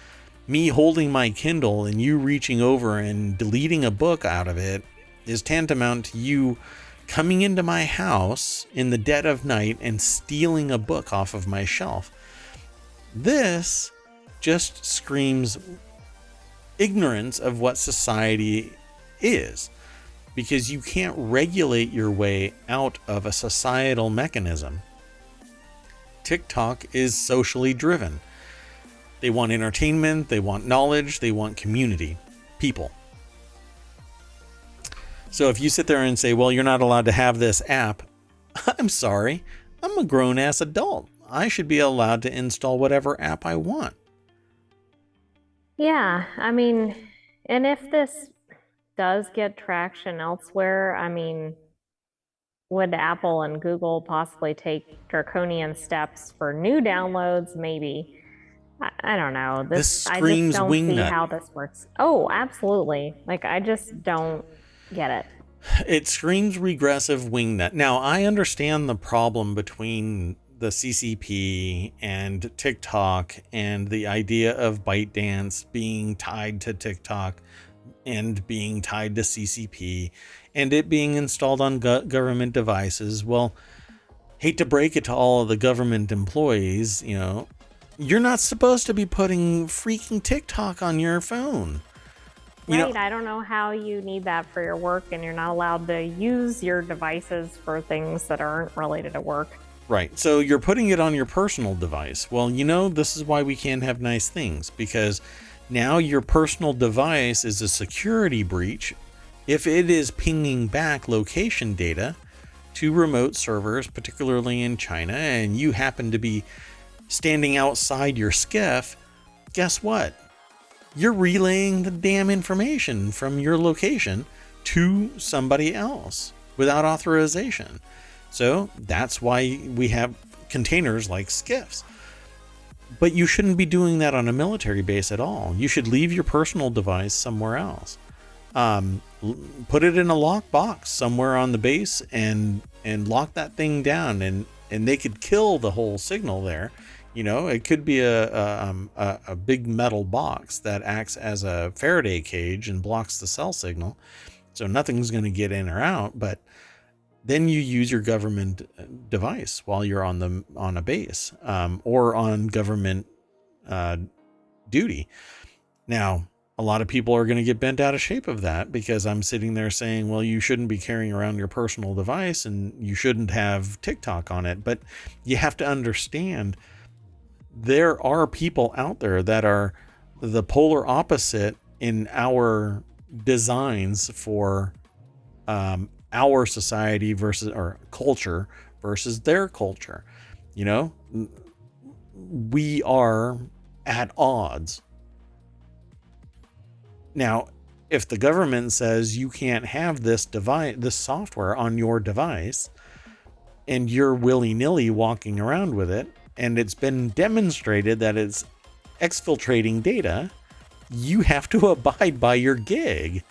me holding my Kindle and you reaching over and deleting a book out of it is tantamount to you coming into my house in the dead of night and stealing a book off of my shelf. This just screams ignorance of what society is, because you can't regulate your way out of a societal mechanism. TikTok is socially driven. They want entertainment, they want knowledge, they want community, people. So if you sit there and say, well, you're not allowed to have this app, I'm sorry, I'm a grown-ass adult. I should be allowed to install whatever app I want. Yeah, I mean, and if this does get traction elsewhere, I mean, would Apple and Google possibly take draconian steps for new downloads? Maybe. I don't know. This I screams just don't see wingnut. how this works. Oh, absolutely. Like, I just don't get it. It screams regressive wingnut. Now, I understand the problem between the CCP and TikTok and the idea of ByteDance being tied to TikTok and being tied to CCP and it being installed on government devices. Well, hate to break it to all of the government employees, you know, you're not supposed to be putting freaking TikTok on your phone. Right, I don't know how you need that for your work, and you're not allowed to use your devices for things that aren't related to work. Right, so you're putting it on your personal device. Well, you know, this is why we can't have nice things, because now your personal device is a security breach if it is pinging back location data to remote servers, particularly in China, and you happen to be standing outside your skiff. Guess what? You're relaying the damn information from your location to somebody else without authorization. So that's why we have containers like skiffs. But you shouldn't be doing that on a military base at all. You should leave your personal device somewhere else. Put it in a locked box somewhere on the base and lock that thing down, and they could kill the whole signal there. You know, it could be a big metal box that acts as a Faraday cage and blocks the cell signal, so nothing's going to get in or out. But then you use your government device while you're on a base or on government duty. Now, a lot of people are going to get bent out of shape of that, because I'm sitting there saying, well, you shouldn't be carrying around your personal device and you shouldn't have TikTok on it. But you have to understand, there are people out there that are the polar opposite in our designs for our society versus our culture versus their culture. You know, we are at odds. Now, if the government says you can't have this device, this software on your device, and you're willy-nilly walking around with it, and it's been demonstrated that it's exfiltrating data, you have to abide by your gig.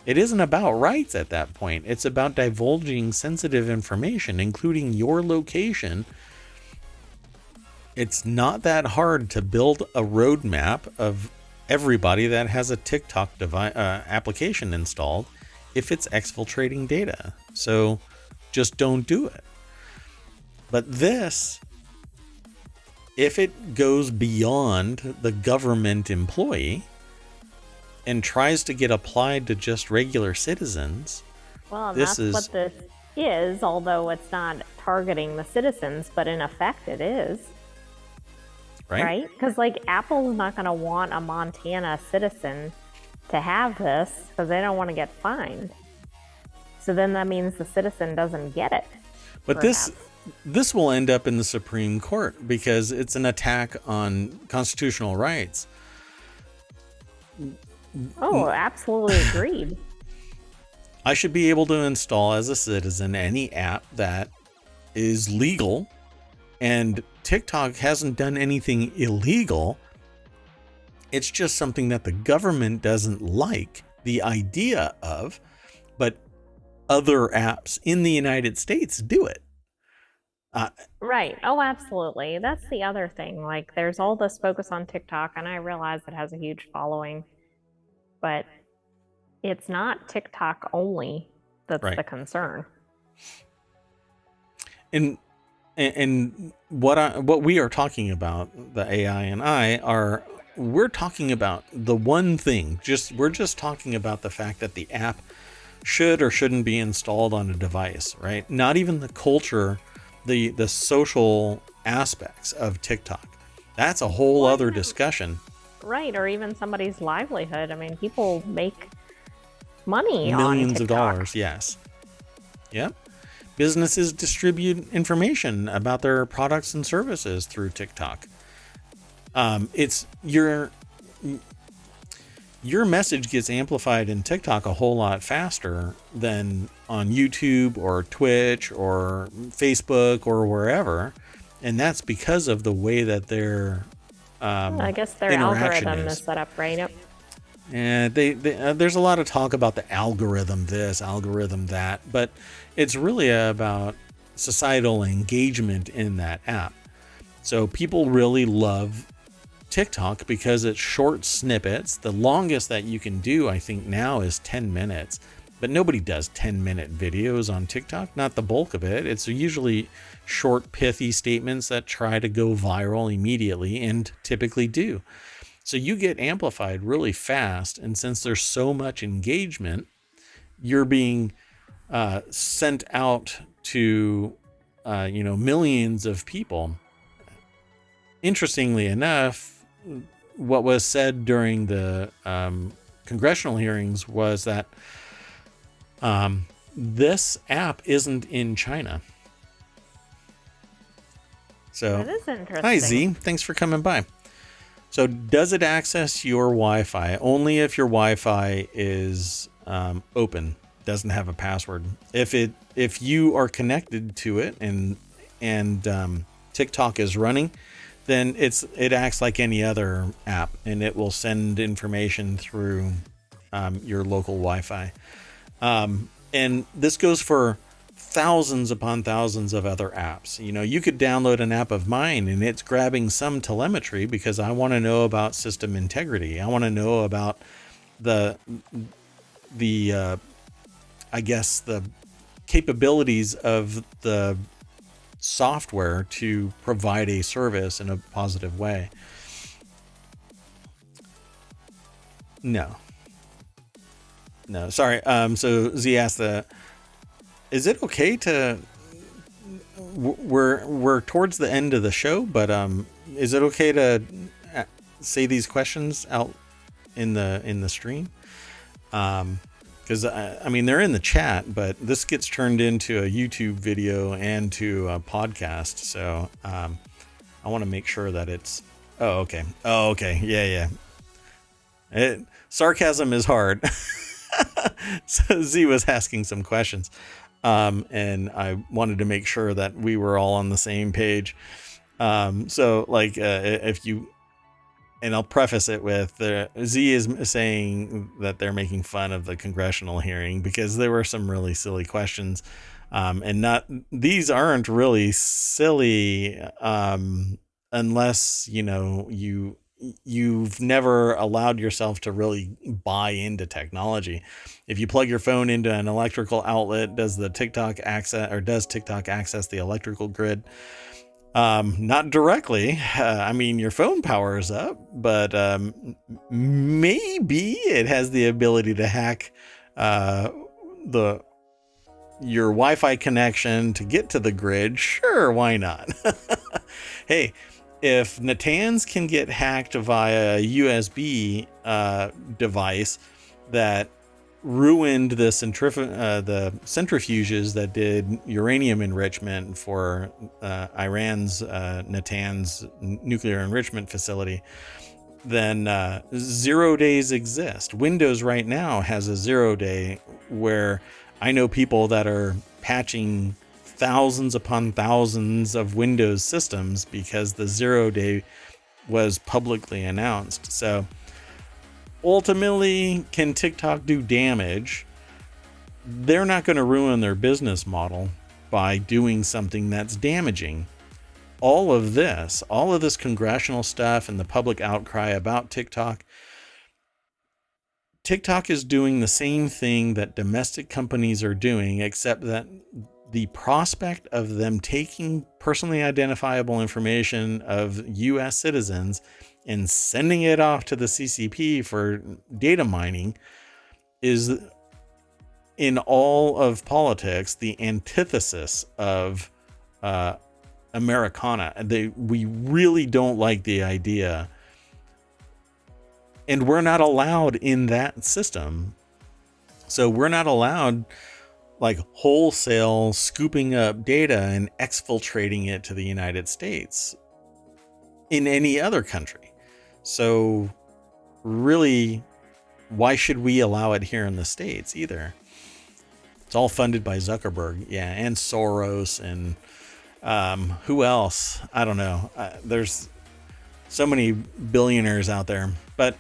It isn't about rights at that point. It's about divulging sensitive information, including your location, It's not that hard to build a roadmap of everybody that has a TikTok application installed if it's exfiltrating data. So just don't do it. But this, if it goes beyond the government employee and tries to get applied to just regular citizens, well, that's what this is, although it's not targeting the citizens, but in effect it is. Right? Because like Apple's not going to want a Montana citizen to have this because they don't want to get fined. So then that means the citizen doesn't get it. But this will end up in the Supreme Court because it's an attack on constitutional rights. Oh, absolutely agreed. I should be able to install as a citizen any app that is legal, and TikTok hasn't done anything illegal. It's just something that the government doesn't like the idea of, but other apps in the United States do it. Right. Oh, absolutely. That's the other thing. Like, there's all this focus on TikTok, and I realize it has a huge following, but it's not TikTok only that's the concern. And what we are talking about, the AI and we're talking about the one thing. We're just talking about the fact that the app should or shouldn't be installed on a device, right? Not even the culture, the social aspects of TikTok. That's a whole other discussion. Right, or even somebody's livelihood. I mean, people make money millions on of dollars. Yes. Yep. Businesses distribute information about their products and services through TikTok. It's your message gets amplified in TikTok a whole lot faster than on YouTube or Twitch or Facebook or wherever, and that's because of the way that their I guess their algorithm is set up, right? Yep. And there's a lot of talk about the algorithm this, algorithm that, but it's really about societal engagement in that app. So people really love TikTok because it's short snippets. The longest that you can do, I think now, is 10 minutes. But nobody does 10-minute videos on TikTok, not the bulk of it. It's usually short, pithy statements that try to go viral immediately and typically do. So you get amplified really fast. And since there's so much engagement, you're being sent out to, millions of people. Interestingly enough, what was said during the congressional hearings was that this app isn't in China. So, that is interesting. Hi Z, thanks for coming by. So does it access your Wi-Fi? Only if your Wi-Fi is open, doesn't have a password. If you are connected to it and TikTok is running, then it acts like any other app, and it will send information through your local Wi-Fi. And this goes for thousands upon thousands of other apps. You could download an app of mine and it's grabbing some telemetry because I want to know about system integrity. I want to know about the capabilities of the software to provide a service in a positive way. No, sorry. So Z asked is it okay to, we're towards the end of the show, but is it okay to say these questions out in the stream? Because they're in the chat, but this gets turned into a YouTube video and to a podcast. So I want to make sure that it's, oh, okay. Yeah. Sarcasm is hard. So Z was asking some questions. And I wanted to make sure that we were all on the same page. If you, and I'll preface it with Z is saying that they're making fun of the congressional hearing because there were some really silly questions. And these aren't really silly. unless, you've never allowed yourself to really buy into technology. If you plug your phone into an electrical outlet, does TikTok access the electrical grid? Not directly. I mean, your phone powers up, but maybe it has the ability to hack your Wi-Fi connection to get to the grid. Sure, why not? Hey, if Natanz can get hacked via a USB device that ruined the centrifuges that did uranium enrichment for Iran's Natanz nuclear enrichment facility, then 0 days exist. Windows right now has a 0 day where I know people that are patching thousands upon thousands of Windows systems because the 0 day was publicly announced. So ultimately, can TikTok do damage? They're not going to ruin their business model by doing something that's damaging. All of this congressional stuff and the public outcry about TikTok is doing the same thing that domestic companies are doing, except that the prospect of them taking personally identifiable information of U.S. citizens and sending it off to the CCP for data mining is, in all of politics, the antithesis of Americana. We really don't like the idea, and we're not allowed in that system. So we're not allowed like wholesale scooping up data and exfiltrating it to the United States in any other country. So really, why should we allow it here in the States either? It's all funded by Zuckerberg, and Soros, and who else? I don't know. There's so many billionaires out there. But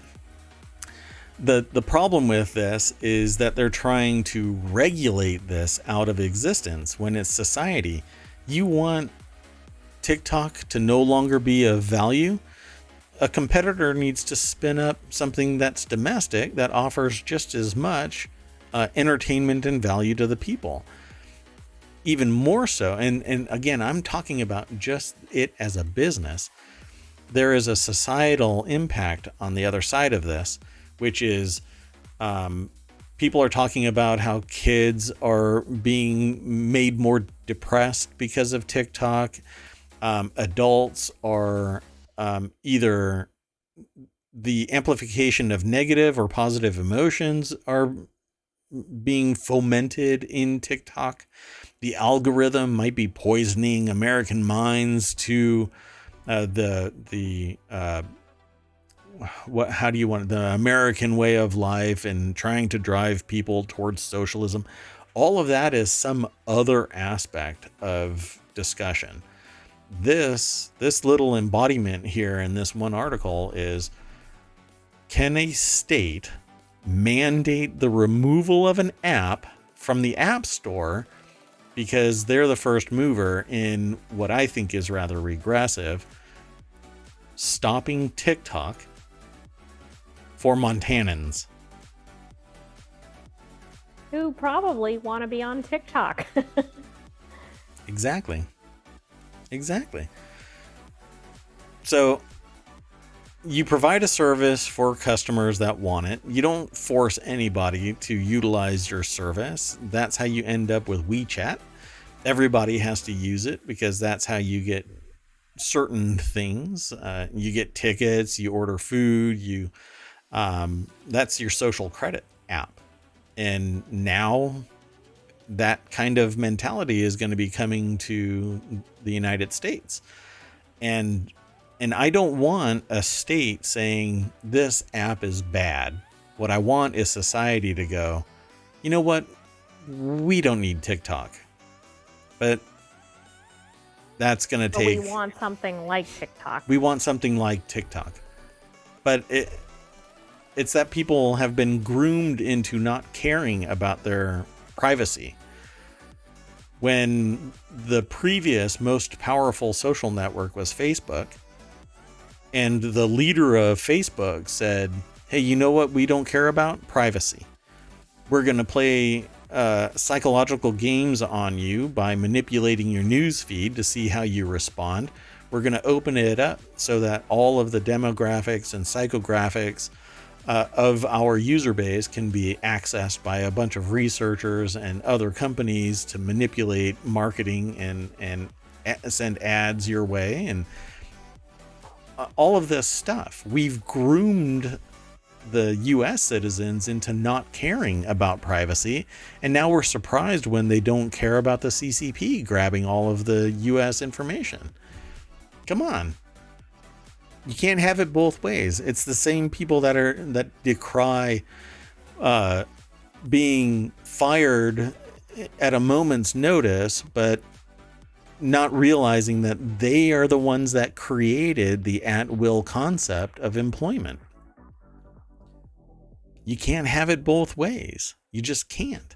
the problem with this is that they're trying to regulate this out of existence when it's society. You want TikTok to no longer be of value? A competitor needs to spin up something that's domestic that offers just as much entertainment and value to the people. Even more so, and again, I'm talking about just it as a business. There is a societal impact on the other side of this, which is people are talking about how kids are being made more depressed because of TikTok. Adults are either the amplification of negative or positive emotions are being fomented in TikTok. The algorithm might be poisoning American minds to the American way of life and trying to drive people towards socialism. All of that is some other aspect of discussion. This little embodiment here in this one article is, can a state mandate the removal of an app from the App Store because they're the first mover in what I think is rather regressive, stopping TikTok for Montanans who probably want to be on TikTok? Exactly. So you provide a service for customers that want it. You don't force anybody to utilize your service. That's how you end up with WeChat. Everybody has to use it because that's how you get certain things. You get tickets, you order food, that's your social credit app. And now that kind of mentality is going to be coming to the United States. And I don't want a state saying this app is bad. What I want is society to go, you know what? We don't need TikTok. But that's going to take... We want something like TikTok. We want something like TikTok. But it's that people have been groomed into not caring about their privacy. When the previous most powerful social network was Facebook, And the leader of Facebook said, hey, you know what we don't care about? Privacy. We're going to play psychological games on you by manipulating your news feed to see how you respond. We're going to open it up so that all of the demographics and psychographics of our user base can be accessed by a bunch of researchers and other companies to manipulate marketing and send ads your way and all of this stuff. We've groomed the US citizens into not caring about privacy, and now we're surprised when they don't care about the CCP grabbing all of the US information. Come on. You can't have it both ways. It's the same people that decry being fired at a moment's notice, but not realizing that they are the ones that created the at-will concept of employment. You can't have it both ways. You just can't.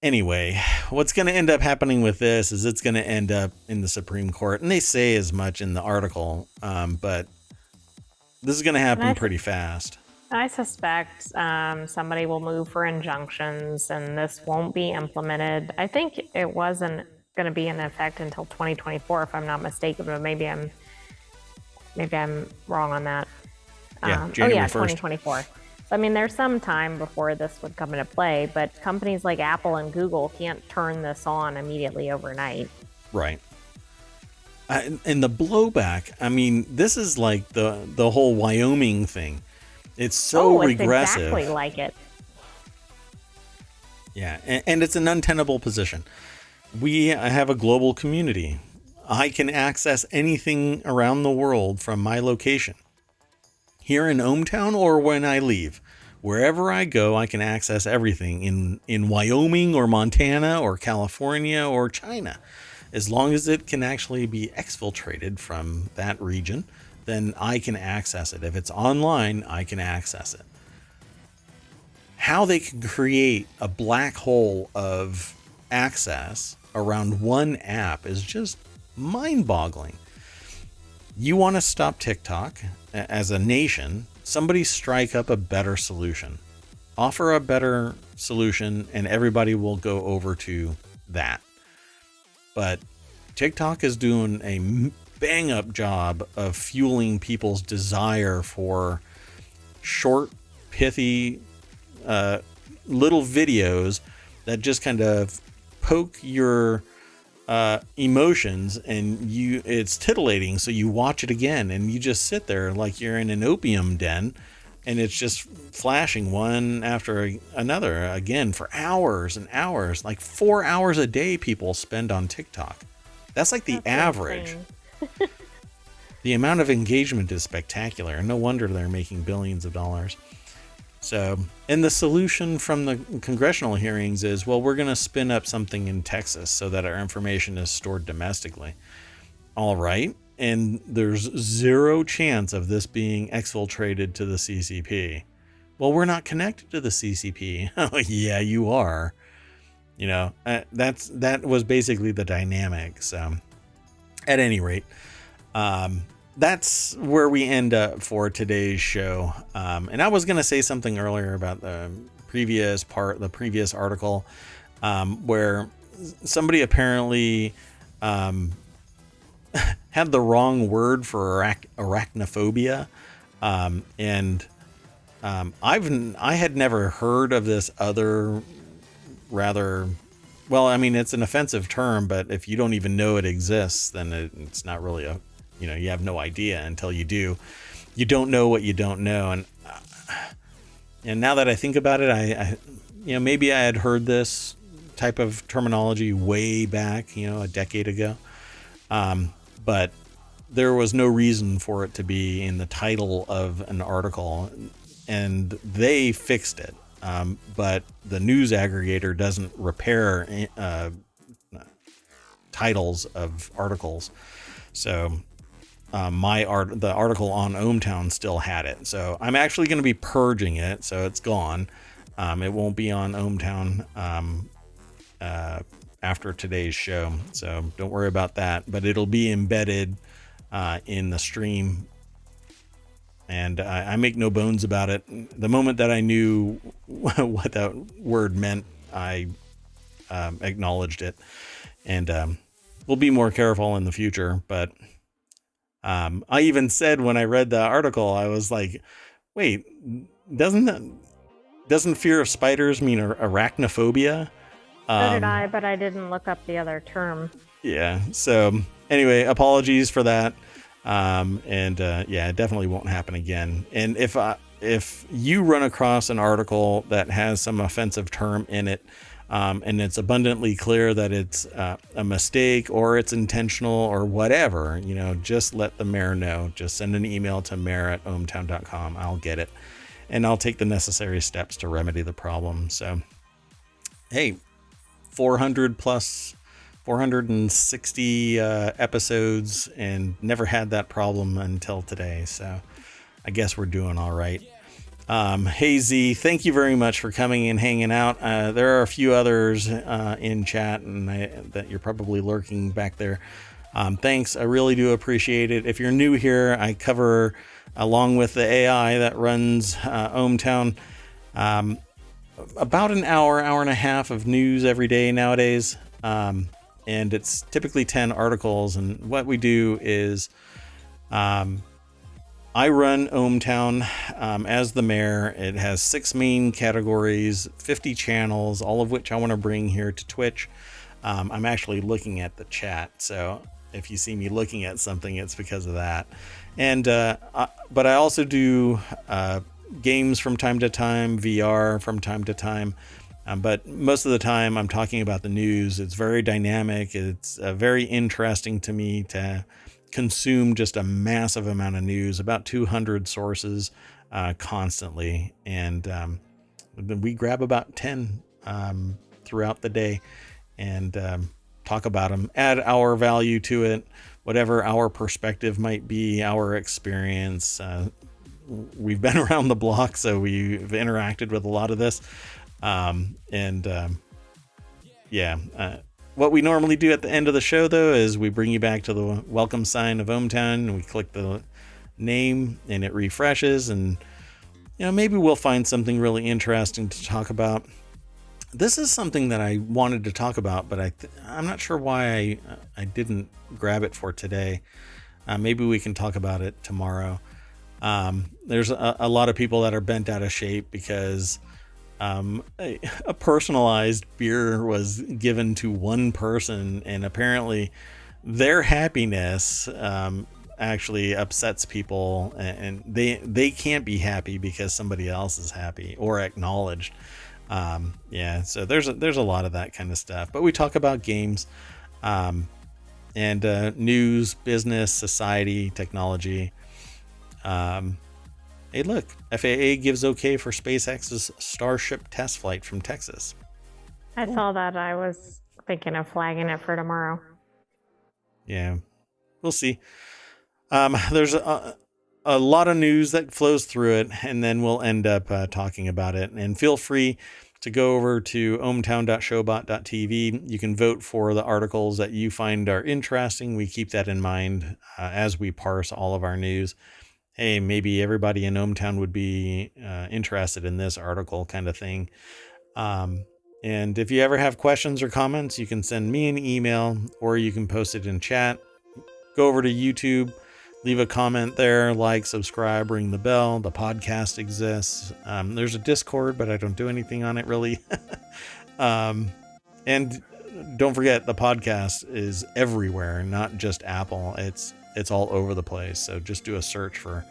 Anyway, what's going to end up happening with this is it's going to end up in the Supreme Court. And they say as much in the article, but this is going to happen pretty fast. I suspect somebody will move for injunctions and this won't be implemented. I think it wasn't going to be in effect until 2024, if I'm not mistaken, but maybe I'm wrong on that. January 1st. 2024. So, I mean, there's some time before this would come into play, but companies like Apple and Google can't turn this on immediately overnight. Right. And the blowback, I mean, this is like the whole Wyoming thing. It's so regressive. Exactly like it. Yeah, and it's an untenable position. We have a global community. I can access anything around the world from my location. Here in ohmTown or when I leave. Wherever I go, I can access everything in Wyoming or Montana or California or China. As long as it can actually be exfiltrated from that region, then I can access it. If it's online, I can access it. How they can create a black hole of access around one app is just mind-boggling. You want to stop TikTok as a nation, somebody strike up a better solution. Offer a better solution and everybody will go over to that. But TikTok is doing a bang up job of fueling people's desire for short, pithy, little videos that just kind of poke your emotions and it's titillating, so you watch it again and you just sit there like you're in an opium den and it's just flashing one after another again for hours and hours. Like 4 hours a day people spend on TikTok. That's like the average. The amount of engagement is spectacular, and no wonder they're making billions of dollars. So, and the solution from the congressional hearings is, well, we're going to spin up something in Texas so that our information is stored domestically. All right. And there's zero chance of this being exfiltrated to the CCP. Well, we're not connected to the CCP. Oh, yeah, you are. You know, that was basically the dynamic. So at any rate, that's where we end up for today's show. And I was going to say something earlier about the previous article, where somebody apparently had the wrong word for arachnophobia. I had never heard of this other well, I mean, it's an offensive term, but if you don't even know it exists, then it's not really you have no idea until you do. You don't know what you don't know. And now that I think about it, I maybe I had heard this type of terminology way back, a decade ago. But there was no reason for it to be in the title of an article, and they fixed it. But the news aggregator doesn't repair titles of articles. So the article on ohmTown still had it. So I'm actually going to be purging it. So it's gone. It won't be on ohmTown after today's show. So don't worry about that, but it'll be embedded in the stream. And I make no bones about it. The moment that I knew what that word meant, I acknowledged it. And we'll be more careful in the future. But I even said when I read the article, I was like, wait, doesn't fear of spiders mean arachnophobia? So did I, but I didn't look up the other term. Yeah. So anyway, apologies for that. Yeah, it definitely won't happen again. And if you run across an article that has some offensive term in it, and it's abundantly clear that it's a mistake or it's intentional or whatever, just let the mayor know. Just send an email to mayor@ohmTown.com. I'll get it, and I'll take the necessary steps to remedy the problem. So, hey, 460 episodes and never had that problem until today. So I guess we're doing all right. Hey Z, thank you very much for coming and hanging out. There are a few others in chat and that you're probably lurking back there. Thanks. I really do appreciate it. If you're new here, I cover, along with the AI that runs ohmTown, about an hour and a half of news every day nowadays. And it's typically 10 articles. And what we do is I run ohmTown as the mayor. It has 6 main categories, 50 channels, all of which I want to bring here to Twitch. I'm actually looking at the chat, so if you see me looking at something, it's because of that. And but I also do games from time to time, VR from time to time. But most of the time I'm talking about the news. It's very dynamic. It's very interesting to me to consume just a massive amount of news, about 200 sources constantly. And we grab about 10 throughout the day and talk about them, add our value to it, whatever our perspective might be, our experience. We've been around the block, so we've interacted with a lot of this. What we normally do at the end of the show, though, is we bring you back to the welcome sign of ohmTown, and we click the name, and it refreshes, and maybe we'll find something really interesting to talk about. This is something that I wanted to talk about, but I'm not sure why I didn't grab it for today. Maybe we can talk about it tomorrow. There's a lot of people that are bent out of shape because a personalized beer was given to one person, and apparently their happiness actually upsets people, and they can't be happy because somebody else is happy or acknowledged. So there's a lot of that kind of stuff, but we talk about games and news, business, society, technology. Hey, look, FAA gives okay for SpaceX's Starship test flight from Texas. I saw that. I was thinking of flagging it for tomorrow. Yeah, we'll see. There's a lot of news that flows through it, and then we'll end up talking about it. And feel free to go over to ohmTown.showbot.tv. You can vote for the articles that you find are interesting. We keep that in mind as we parse all of our news. Hey, maybe everybody in ohmTown would be interested in this article kind of thing. And if you ever have questions or comments, you can send me an email or you can post it in chat. Go over to YouTube, leave a comment there, like, subscribe, ring the bell. The podcast exists. There's a Discord, but I don't do anything on it really. And don't forget, the podcast is everywhere, not just Apple. It's all over the place. So just do a search for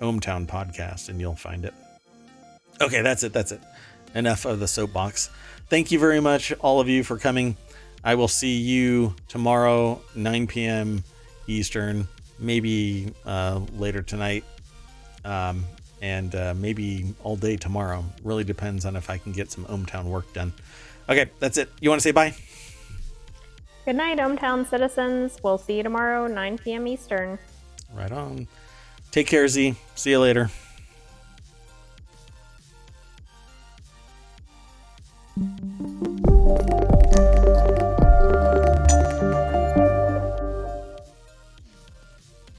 ohmTown podcast and you'll find it. Okay, that's it. Enough of the soapbox. Thank you very much, all of you, for coming. I will see you tomorrow, 9 p.m. Eastern, maybe later tonight, and maybe all day tomorrow. Really depends on if I can get some ohmTown work done. Okay, that's it. You want to say bye? Good night, ohmTown citizens. We'll see you tomorrow, 9 p.m. Eastern. Right on. Take care, Z. See you later.